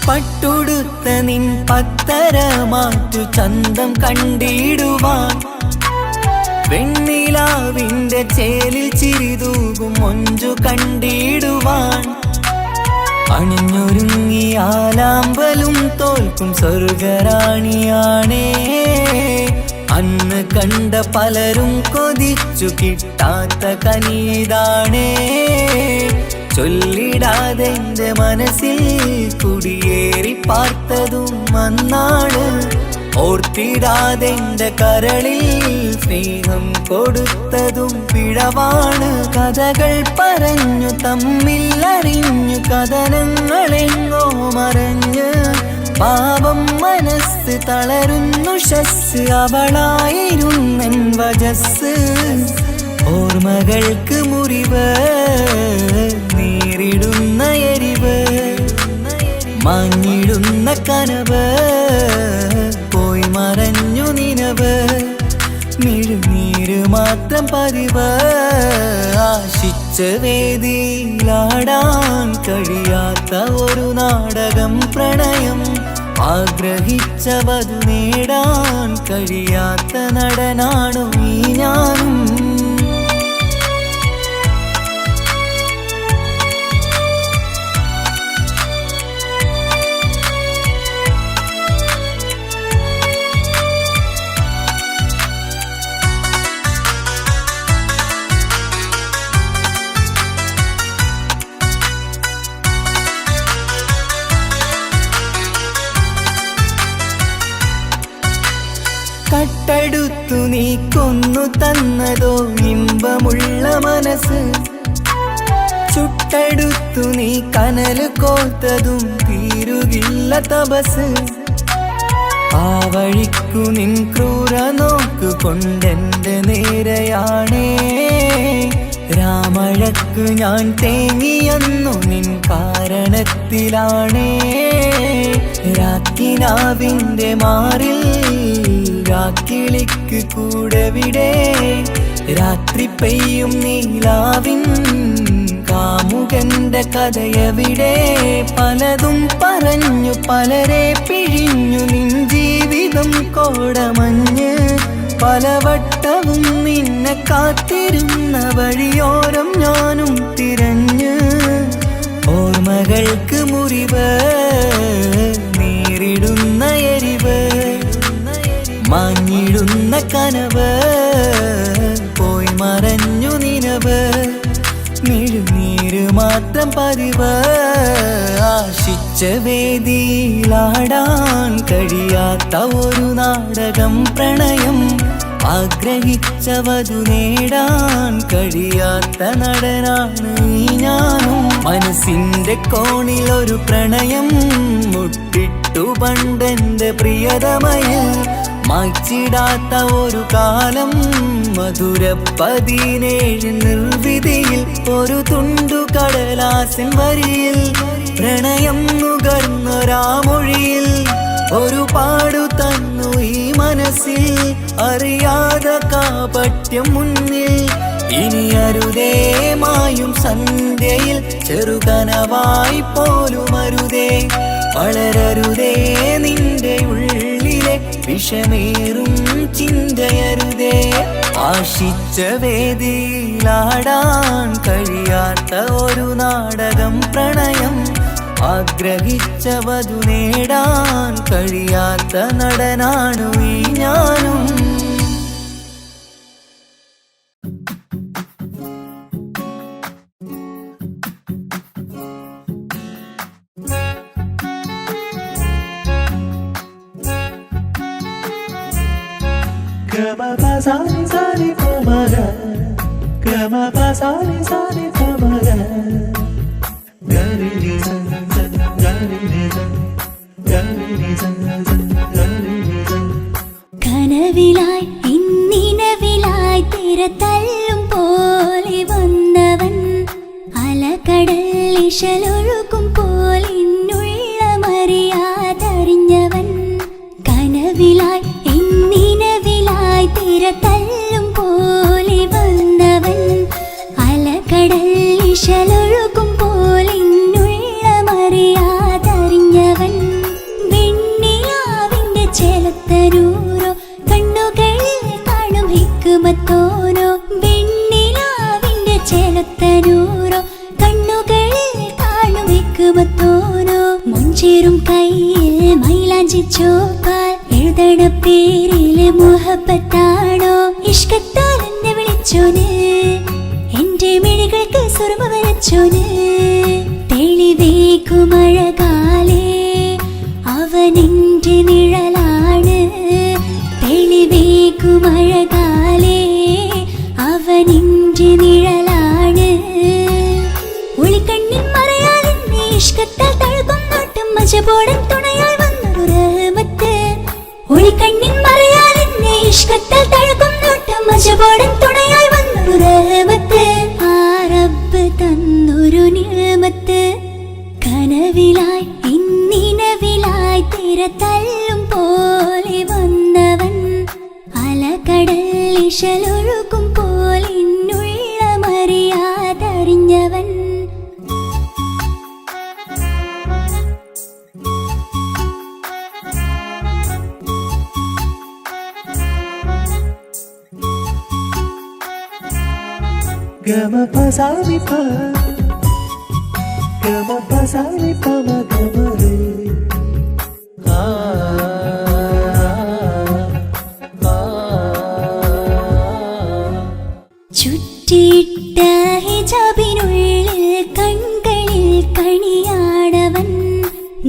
പട്ടുടുത്ത നിൻ പത്തര മാറ്റു ചന്തം കണ്ടിടുവാൻ, വെണ്ണിലാവിന്റെ ചേലിൽ ചിരിതൂകും മൊഞ്ചു കണ്ടിടുവാൻ, അണിഞ്ഞൊരുങ്ങിയാലാമ്പലും തോൽക്കും സ്വർഗറാണിയാണേ. അന്ന് കണ്ട പലരും കൊതിച്ചു കിട്ടാത്ത കനീതാണേ. ചൊല്ലിടാതെ എന്റെ മനസ്സിൽ കുടിയേറി പാർത്തതും അന്നാണ്, ഓർത്തിടാതെ എന്റെ കരളിൽ സ്നേഹം കൊടുത്തതും പിഴവാണ്. കഥകൾ പറഞ്ഞു തമ്മിൽ അറിഞ്ഞു കഥനങ്ങളെങ്ങോ മറഞ്ഞ്, പാപം മനസ്സ് തളരുന്നു ഷസ്, അവളായിരുന്നൻ വജസ്. ഓർമ്മകൾക്ക് മുറിവ് നേരിടുന്ന എരിവ്, മങ്ങിടുന്ന കനവ് പോയി മറഞ്ഞു നിനവ്, മിഴുനീര് മാത്രം പതിവ്. ആശിച്ച വേദിയിലാടാൻ കഴിയാത്ത ഒരു നാടകം പ്രണയം, ആഗ്രഹിച്ച വധു നേടാൻ കഴിയാത്ത നടനാണു ഈ ഞാനും. കട്ടെടുത്തു നീ കൊന്നു തന്നതോ ഇമ്പമുള്ള മനസ്സ്, ചുട്ടെടുത്തു നീ കനല് കോത്തതും തീരുകില്ല തപസ്. ആ വഴിക്കു നിൻ ക്രൂര നോക്കു കൊണ്ടെന്റെ നേരെയാണേ. രാമഴക്കു ഞാൻ തേങ്ങിയെന്നു നിൻ കാരണത്തിലാണേ. രാക്കിനാവിന്റെ മാറിൽ രാക്കിളിക്ക് കൂടെവിടെ, രാത്രി പെയ്യും നീലാവിൻ കാമുകന്റെ കഥയവിടെ. പലതും പറഞ്ഞു പലരെ പിഴിഞ്ഞു നിൻ ജീവിതം കോടമഞ്ഞ്, പലവട്ടവും നിന്നെ കാത്തിരുന്ന വഴിയോരം ഞാനും തിരഞ്ഞ്. ഓർമ്മകൾക്ക് മുറിവ് നേരിടുന്ന എരിവ്, മങ്ങിടുന്ന കനവ് പോയി മറഞ്ഞു നിനവ്, മിഴുനീര് മാത്രം പതിവ്. ആശിച്ച വേദിയിലാടാൻ കഴിയാത്ത ഒരു നാടകം പ്രണയം, ആഗ്രഹിച്ച വധു നേടാൻ കഴിയാത്ത നടനാണ് ഈ ഞാനും. മനസ്സിന്റെ കോണിലൊരു പ്രണയം മുട്ടിട്ടു പണ്ടെന്റെ പ്രിയതമയിൽ, മായ്ച്ചിടാത്ത ഒരു കാലം മധുര 17 നിർവിധിയിൽ. ഒരു തുണ്ടു കടലാസിൻ വരിയിൽ പ്രണയം നുകർന്നൊരാമൊഴിയിൽ, ഒരു പാടു തന്നു ഈ മനസ്സിൽ അറിയാതെ കാപട്യം മുന്നിൽ. ഇനി അരുതേ മായും സന്ധ്യയിൽ ചെറുകനവായി പോലും അരുതേ, വളരരുതേ നിന്റെ ഉള്ളിലെ വിഷമേറും ചിന്തയരുതേ. ആശിച്ച വേദിയിലാടാൻ കഴിയാത്ത ഒരു നാടകം പ്രണയം, ആഗ്രഹിച്ച വധു നേടാൻ കഴിയാത്ത നടനാണു ഈ ഞാനും. സാനി സാനി പമഗ ഗമ പസാനി സാനി പമഗ ഗരി നി സ ഗരി നി സ ഗരി നി സ ഗരി നി സ. കനവിലായി ഇന്നിനവിലായി തിരതല്ലും പോലെ വന്നവൻ അലകടൽ ഇശലൊഴുകും പോലിന്നുള്ളമറിയാതറിഞ്ഞവൻ. കനവിലായി ഇന്നിനവിലായി തിരതല്ലും പോലെ വന്നവൻ അലകടൽ ഇശലൊഴുകും പോലിന്നുള്ളമറിയാതറിഞ്ഞവൻ. വെണ്ണിലാവിന്റെ ചേലത്തരൂരോ കണ്ണുകളിൽ കാണും ഹിക്കുമത്തോനോ. വെണ്ണിലാവിന്റെ ചേലത്തരൂരോ കണ്ണുകളിൽ കാണും ഹിക്കുമത്തോനോ. മുഞ്ചേറും കയ്യിൽ മൈലാഞ്ചി ചോപ്പാൽ എഴുതണ പേരില് മുഹബത്താണോ. ഇഷ്കത്താൽ എന്നെ വിളിച്ചോന് എന്റെ മിഴികൾക്ക് സുറുമ വരച്ചോന്. തെളിവേക്കുമഴകാലേ അവനെന്റെ നിഴലാണ്. തെളിവേക്കുമഴകാലേ അവനെന്റെ നിഴലാണ്. ഒളിക്കണ്ണിൻ മറയാൽ എന്നെ ഇഷ്കത്താൽ തഴുകും നോട്ടം മജബോടൻ തുണയായി വന്നൊരു റഹ്മത്ത്. ഒളിക്കണ്ണിൻ മറയാൽ എന്നെ ഇഷ്കത്താൽ തഴുകും നോട്ടം മജബോടൻ തുണയായി വന്നൊരു റഹ്മത്ത്. ആ റബ്ബ് തന്നൊരു നിഅമത്ത്. കനവിലായി ഇന്നിനവിലായി തിരതല്ലും പോലെ വന്നവൻ അലകടൽ ഇശലൊഴുകും പോലിന്നുള്ളമറിയാതറിഞ്ഞവൻ. ഗമ പസാനി പ ഗമ പസാനി പമ ഗമ രേ. ആ ചുറ്റിയിട്ട ഹിജാബിനുള്ളിൽ കൺകളിൽ കണിയാടവൻ.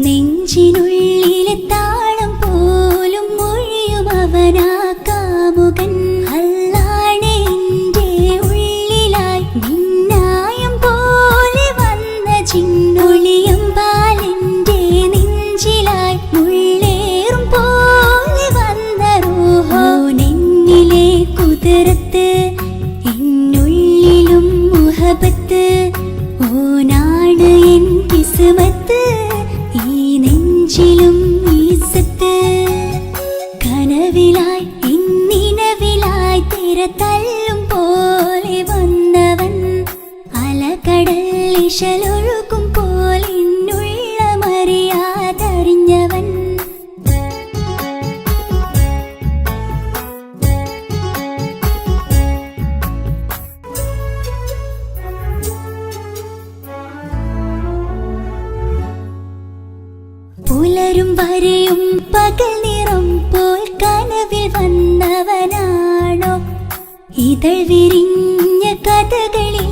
നെഞ്ചിനുള്ളിലെ താളം പോലും മൊഴിയും അവനാ കാമുകൻ. അല്ലാണെ എന്റെ ഉള്ളിലായി മിന്നായം പോലെ വന്ന ചിന്നൊളിയും പാലെന്റെ നെഞ്ചിലായി മുള്ളേറും പോലെ വന്ന റൂഹോ. നെന്നിലെ കുതിരത്ത് എന്നുള്ളിലും മുഹബത്ത്. ഓനാണ് എൻ കിസ്മത്ത് ഈ നെഞ്ചിലും ഈസത്ത്. കനവിലായി ഇന്നിനവിലായി തിരതല്ലും പോലെ വന്നവൻ അലകടൽ ഇശലൊഴുകും പോലിന്നുള്ളമറിയാതറിഞ്ഞവൻ. പുലരും വരെയും പകൽ നിറം പോൽ കനവിൽ വന്നവനാണോ. ഇതൾ വിരിഞ്ഞ കഥകളിൽ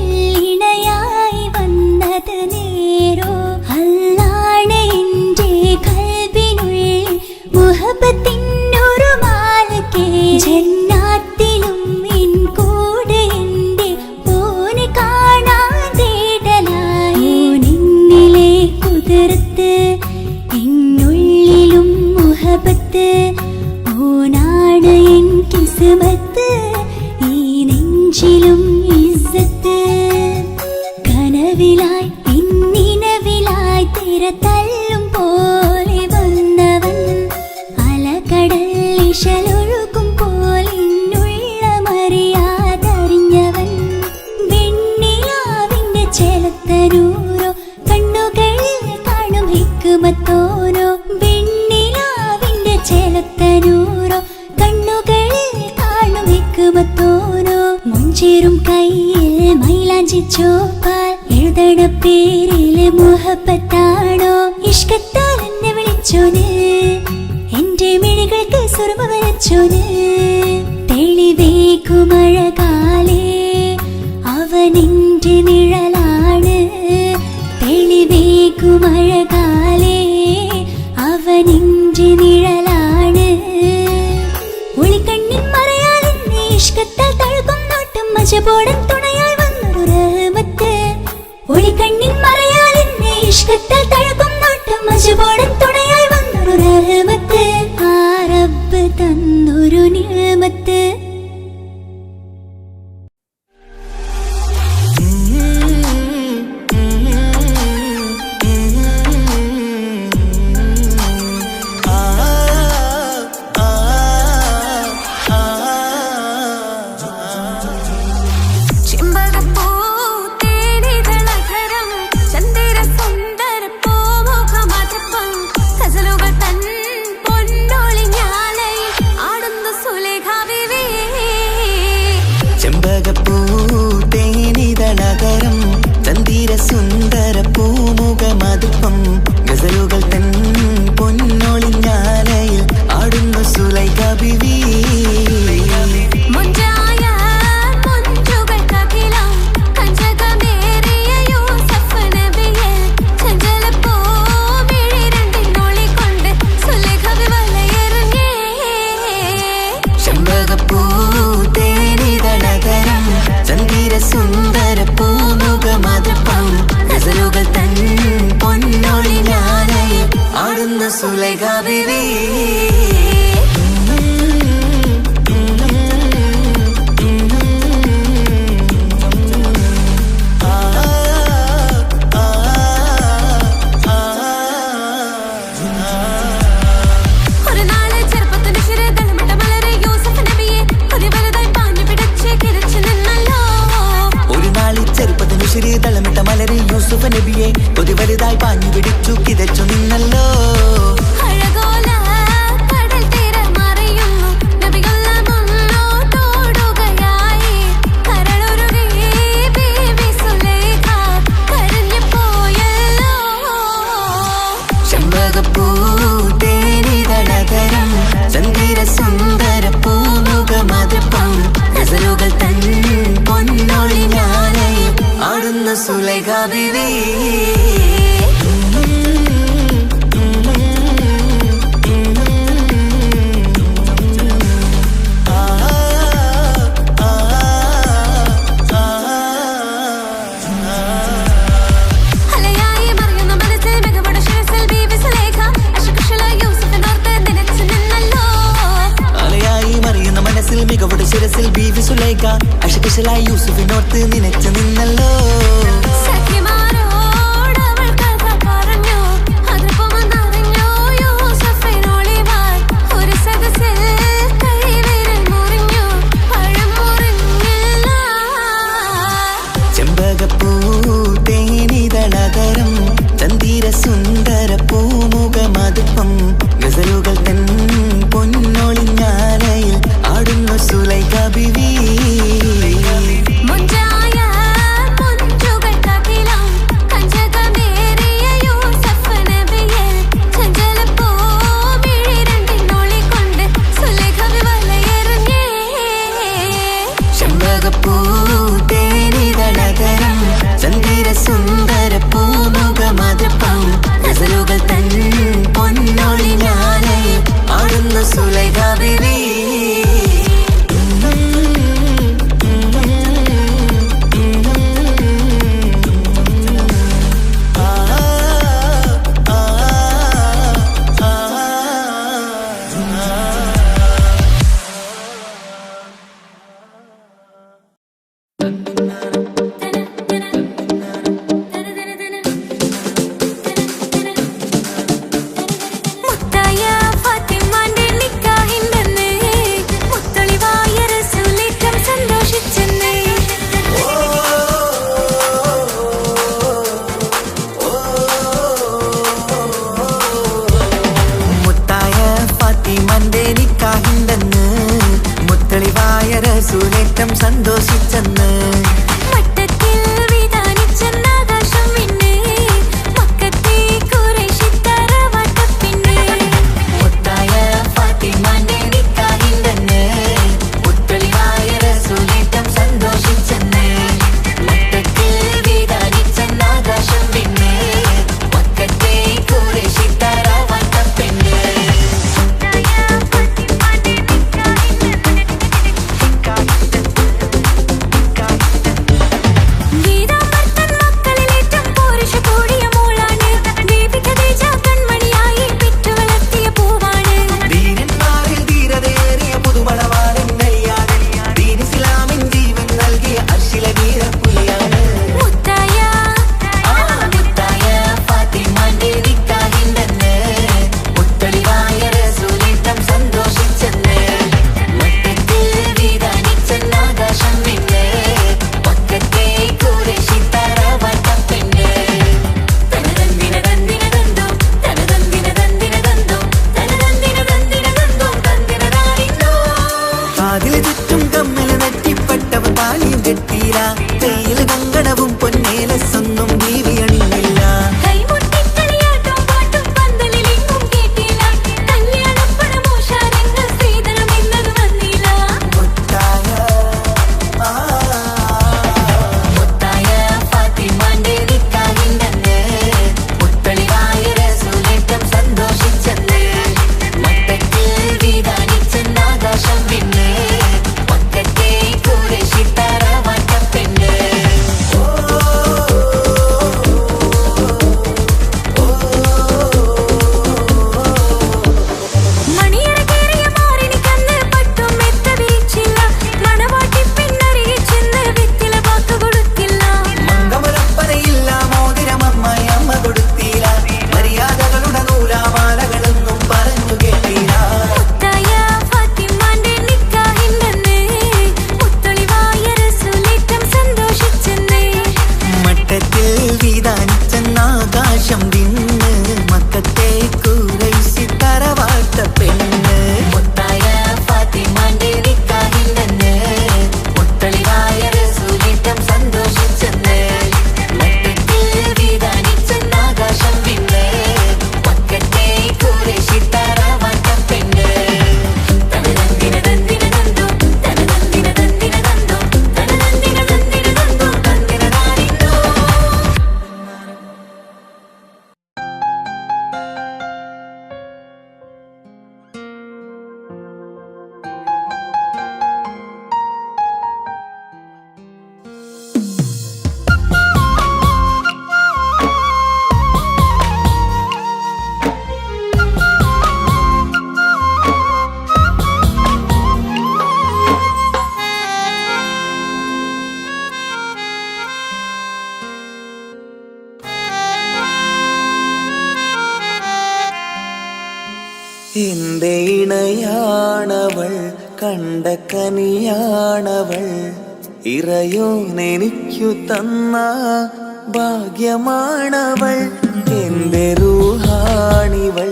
ഇണയായി വന്നത് നേരോ. അല്ലാണെ എന്റെ കൽബിനുള്ളിൽ മുഹബത്തിനൊരു മാലക്കേ. ജന്നാത്തിലും എൻ കൂടെ എന്റെ ഓനെ കാണാൻ തേടലായി. നിന്നിലെ കുതിരത്ത് എന്നുള്ളിലും മുഹബത്ത്. ഓനാണ് എൻ കിസ്മത്ത് ഈ നെഞ്ചിലും ഇസ്സത്ത്. കനവിലായി ഇന്നിനവിലായി തിരതല്ലും പോലെ വന്നവൻ അലകടൽ ഇശലൊഴുകും പോലിന്നുള്ളമറിയാതറിഞ്ഞവൻ. വെണ്ണിലാവിന്റെ ചേലത്തരൂരോ കണ്ണുകളിൽ കാണും ഹിക്കുമത്തോനോ. വെണ്ണിലാവിന്റെ ചേലത്തരൂരോ കണ്ണുകളിൽ കാണും ഹിക്കുമത്തോനോ. മുഞ്ചേറും കയ്യിൽ മൈലാഞ്ചി ചോപ്പാൽ എഴുതണ പേരില് മുഹബത്താണോ. ഇഷ്കത്താൽ എന്നെ വിളിച്ചോന് എന്റെ മിഴികൾക്ക് സുറുമ വരച്ചോന്. തെളിവേക്കുമഴകാലേ അവനെന്റെ നിഴലാണ്. തെളിവേക്കുമഴകാലേ അവനെന്റെ നിഴലാണ്. ഒളിക്കണ്ണിൻ മറയാൽ എന്നെ മഷപോടൻ തുണയായി വന്നൊരു റഹ്മത്ത് ഒളിക്കണ്ണിൻ മറയാൽ എന്നെ ഇഷ്കത്താൽ തഴുകും നോട്ടം മഷപോടൻ തുണയായി വന്നൊരു റഹ്മത്ത് ആ റബ്ബ് തന്നൊരു നിഅമത്ത് സുന്ദര പൂമുഖമതുപ്പം ഗസലുകൾ തൻ പൊന്നൊളിഞ്ഞാലയിൽ ആടുന്ന സുലൈഖ ബീവി ചെമ്പകപ്പൂ തേനിതളകരം ചന്ദിര സുന്ദര പൂമുഖമതുപ്പം ഗസലുകൾ തൻ പൊന്നൊളിഞ്ഞാലയിൽ ആടുന്ന സുലൈഖ ബീവി തളമിട്ട മലരെ യൂസുഫ് നബിയെ കൊതി വലുതായി പാഞ്ഞു പിടിച്ചു കിതച്ചു നിന്നല്ലോ ചെമ്പകപ്പൂ തേനിതളകരം ചന്ദിര സുന്ദര പൂമുഖമതുപ്പം ഗസലുകൾ തൻ പൊന്നൊളിഞ്ഞാലയിൽ ആടുന്ന സുലൈഖ ബീവി മികവുടെ ശിരസിൽ ബീവി സുലൈഖ അശകിശലായി യൂസുഫിനോർത്ത് നിനച്ചു നിന്നല്ലോ ചെമ്പകപ്പൂ തേനിതളകരം ചന്ദിര സുന്ദര പൂമുഖമതുപ്പം ഗസലുകൾ തൻ പൊന്നൊളിഞ്ഞാലയിൽ ആടുന്ന സുലൈഖ ബീവി ചെമ്പകപ്പൂ തേനിതളകരം ചന്ദിര സുന്ദര പൂമുഖമതുപ്പം ഗസലുകൾ തൻ പൊന്നൊളിഞ്ഞാലയിൽ ആടുന്ന സുലൈഖ ബീവി റസൂലേറ്റം സന്തോഷിച്ചെന്ന് മട്ടത്തിൽ വിധാനിച്ചെന്നാകാശം പിന്നെ മക്കത്തെ ഖുറൈശിത്തറ വട്ടപ്പിന്നെ മുത്തായ ഫാത്തിമാന്റെ നിക്കാഹിന്റെന്ന് മുത്തളിവായ റസൂലേറ്റം സന്തോഷിച്ചെന്ന് മട്ടത്തിൽ വിധാനിച്ചെന്നാകാശം പിന്നെ മക്കത്തെ ഖുറൈശിത്തറ വട്ടപ്പിന്നെ എന്റെ ഇണയാണവൾ, കണ്ട കനിയാണവൾ, ഇറയോനെനിക്കു തന്ന ഭാഗ്യമാണവൾ. എന്റെ റൂഹാണിവൾ,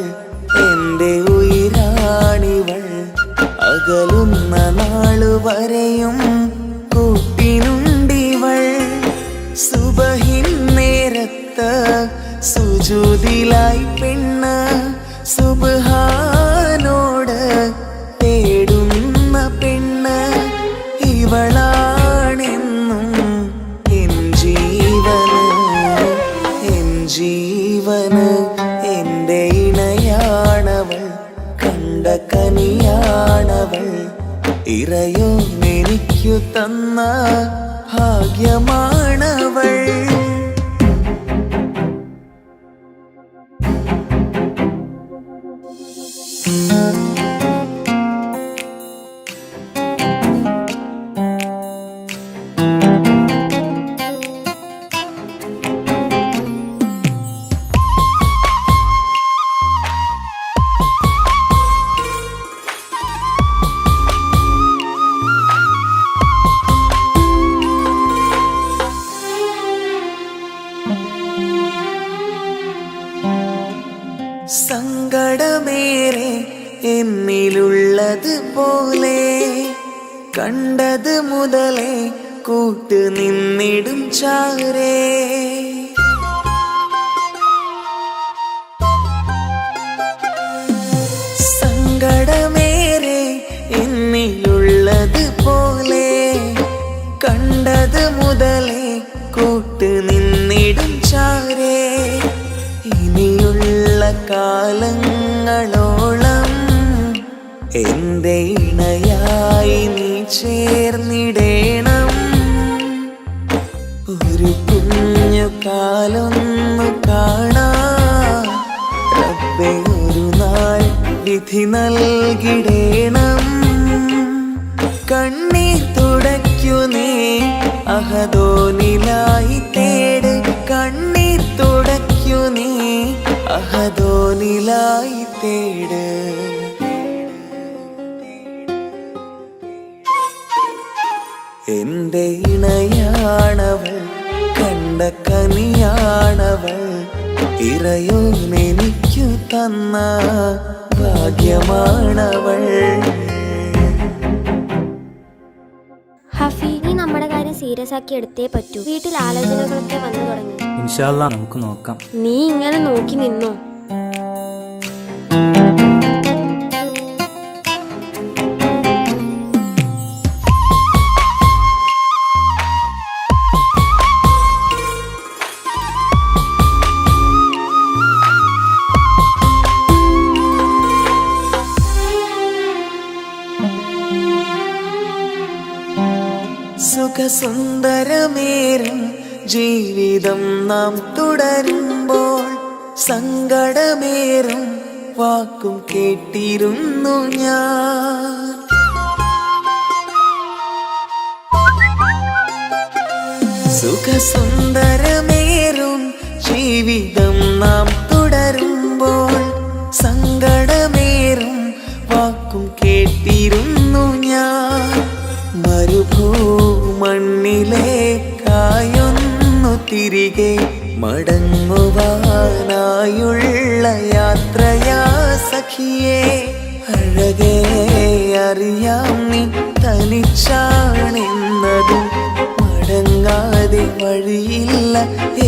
എന്റെ ഉയിരാണിവൾ, അകലുന്ന നാളു വരെയും കൂട്ടിനുണ്ടിവൾ. സുബഹിൻ നേരത്ത് സുജൂദിലായി പെണ്ണ് സുബ്ഹാനോട് തേടുന്ന പെണ്ണ് ഇവളാണെന്നും എൻ ജീവന്, എൻ ജീവന്. എന്റെ ഇണയാണവൾ, കണ്ട കനിയാണവൾ, ഇറയോനെനിക്കു തന്ന ഭാഗ്യമാണവൾ. സങ്കടമേറെ എന്നിലുള്ളത് പോലെ കണ്ടത് മുതലേ കൂട്ട് നിന്നിടും ചാരേ. സങ്കടമേറെ എന്നിലുള്ളത് പോലെ കണ്ടത് മുതലേ കൂട്ട് നിന്നിടും ചാരേ. ഇനിയുള്ള കാലങ്ങളോളം എന്റെ ഇണയായി നീ ചേർന്നിടേണം. ഒരു കുഞ്ഞു കാലൊന്നു കാണാൻ റബ്ബേ ഒരു നാൾ വിധി നൽകിടേണം. കണ്ണീർ തുടയ്ക്കു നീ അഹദോനിലായി തേട്, കണ്ണീർ തുടയ്ക്കു നീ അഹദോനിലായി തേട്. എന്റെ ഇണയാണവൾ, കണ്ട കനിയാണവൾ, ഇറയോനെനിക്കു തന്ന ഭാഗ്യമാണവൾ. ഹഫി, നീ നമ്മുടെ കാര്യം സീരിയസ് ആക്കി എടുത്തേ പറ്റൂ. വീട്ടിൽ ആലോചനകളൊക്കെ വന്നു തുടങ്ങി. ഇൻഷാ അല്ലാഹ് നമുക്ക് നോക്കാം. നീ ഇങ്ങനെ നോക്കി നിന്നോ? സുഖസുന്ദരമേറും ജീവിതം നാം തുടരുമ്പോൾ സങ്കടമേറും വാക്കും കേട്ടിരുന്നു ഞാൻ. സുഖസുന്ദരമേറും ജീവിതം നാം തുടരുമ്പോൾ സങ്കടമേറും വാക്കും കേട്ടിരുന്നു ഞാൻ. മരുഭൂമണ്ണിലേക്കായൊന്നു തിരികെ മടങ്ങുവാനായുള്ള യാത്രയാ സഖിയേ. അഴകേ അറിയാം നീ തനിച്ചാണെന്നതും മടങ്ങാതെ വഴിയില്ല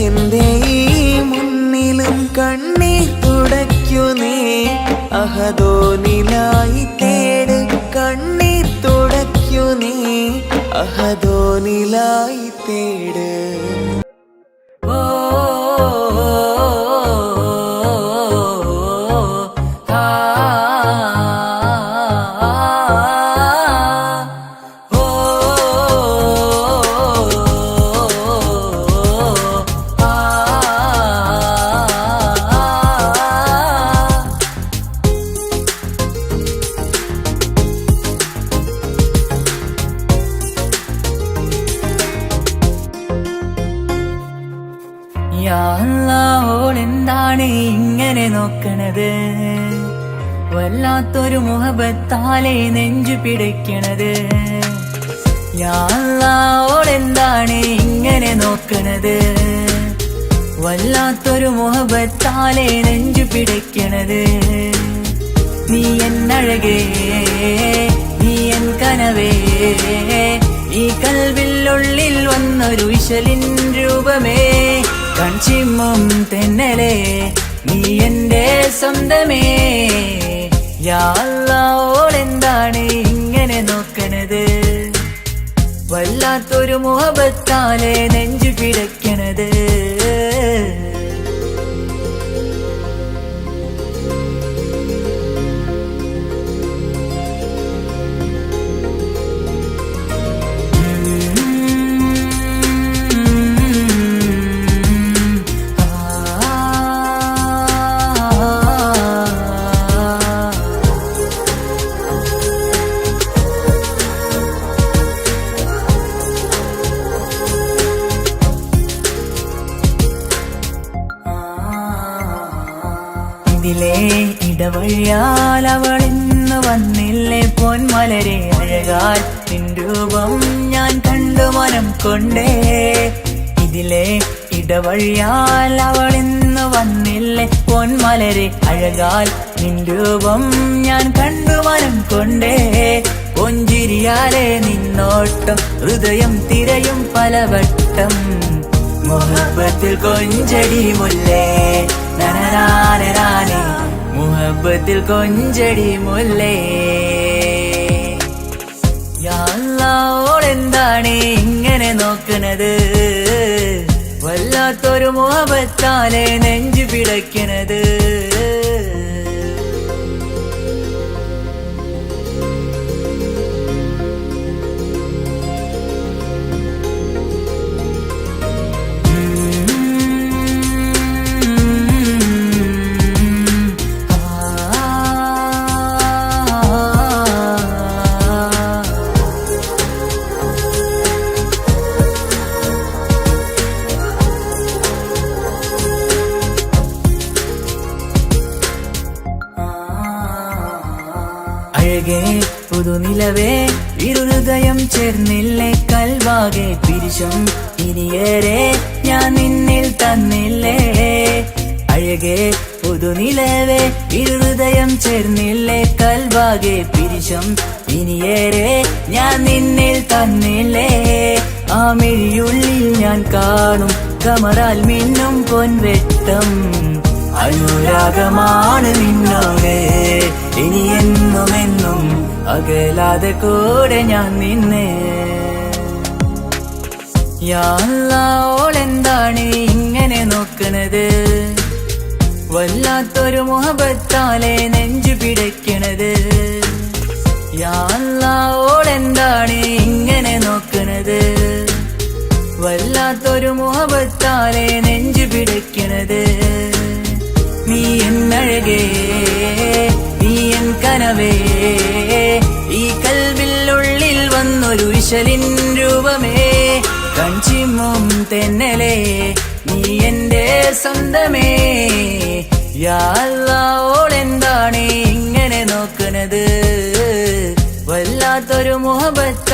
എന്റെ ഈ മുന്നിലും. കണ്ണീർ തുടയ്ക്കു നീ അഹദോനിലായി തേട്, കണ്ണീർ തുടയ്ക്കു നീ അഹദോനിലായി തേട്. യാ അല്ലാഹ്, ഓളെന്താണ് ഇങ്ങനെ നോക്കണത്? വല്ലാത്തൊരു മുഹബത്താലെ നെഞ്ചു പിടയ്ക്കണത്. യാ അല്ലാ ഓളെന്താണ് ഇങ്ങനെ നോക്കണത്? വല്ലാത്തൊരു മുഹബത്താലെ നെഞ്ചു പിടയ്ക്കണത്. നീ എന്നഴകേ, നീ എൻ കനവേ, ഈ കൽവിനുള്ളിൽ വന്നൊരു ഇശലിൻ രൂപമേ, കൺചിമ്മും തെന്നലേ, നീ എന്റെ സ്വന്തമേ. യാ അല്ലാ ഓളെന്താണ് ഇങ്ങനെ നോക്കണത്? വല്ലാത്തൊരു മുഹബത്താലെ നെഞ്ചു പിടയ്ക്കണത്. ഇതിലെ ഇടവഴിയാൽ അവളിന്ന് വന്നില്ലേ പൊന്മലരെ അഴകാൽ നിൻ രൂപം ഞാൻ കണ്ടു മനം കൊണ്ടേ. ഇതിലെ ഇടവഴിയാൽ അവളിന്ന് വന്നില്ലേ പൊന്മലരെ അഴകാൽ നിൻ രൂപം ഞാൻ കണ്ടു മനം കൊണ്ടേ. പൊഞ്ചിരിയാലെ നിന്നോട്ടം ഹൃദയം തിരയും പലവട്ടം, മുഹബത്തിൽ കൊഞ്ചടി മുല്ലേ നനനാനേ, മുഹബത്തിൽ കൊഞ്ചടി മുല്ലേ. യാ അല്ലാ ഓളെന്താണ് ഇങ്ങനെ നോക്കണത്? വല്ലാത്തൊരു മുഹബത്താലെ നെഞ്ചു പിടയ്ക്കണത്. അഴകേ പുതുനിലവേ ഇരുഹൃദയം ചേർന്നില്ലേ കൽവാകെ പിരിശം ഇനിയേറെ ഞാൻ നിന്നിൽ തന്നില്ലേ. അഴകേ പുതുനിലവേ ഇരുഹൃദയം ചേർന്നില്ലേ കൽവാകെ പിരിശം ഇനിയേറെ ഞാൻ നിന്നിൽ തന്നില്ലേ. ആ മിഴിയുള്ളിൽ ഞാൻ കാണും കമറാൽ മിന്നും പൊൻവെട്ടം, അനുരാഗമാണ് നിന്നോട് ഇനി എന്നുമെന്നും അകലാതെ കൂടെ ഞാൻ നിന്നെ. യാ അല്ലാ ഓളെന്താണ് ഇങ്ങനെ നോക്കണത്? വല്ലാത്തൊരു മുഹബത്താലെ നെഞ്ചു പിടയ്ക്കണത്. യാ അല്ലാ ഓളെന്താണ് ഇങ്ങനെ നോക്കണത്? വല്ലാത്തൊരു മുഹബത്താലെ നെഞ്ചു പിടയ്ക്കണത്. നീ എന്നഴകേ, നീ എൻ കനവേ, ഈ കൽവിനുള്ളിൽ വന്നൊരു ഇശലിൻ രൂപമേ, കൺചിമ്മും തെന്നലേ, നീ എന്റെ സ്വന്തമേ. യാ അല്ലാ ഓളെന്താണ് ഇങ്ങനെ നോക്കണത്? വല്ലാത്തൊരു മുഹബത്ത്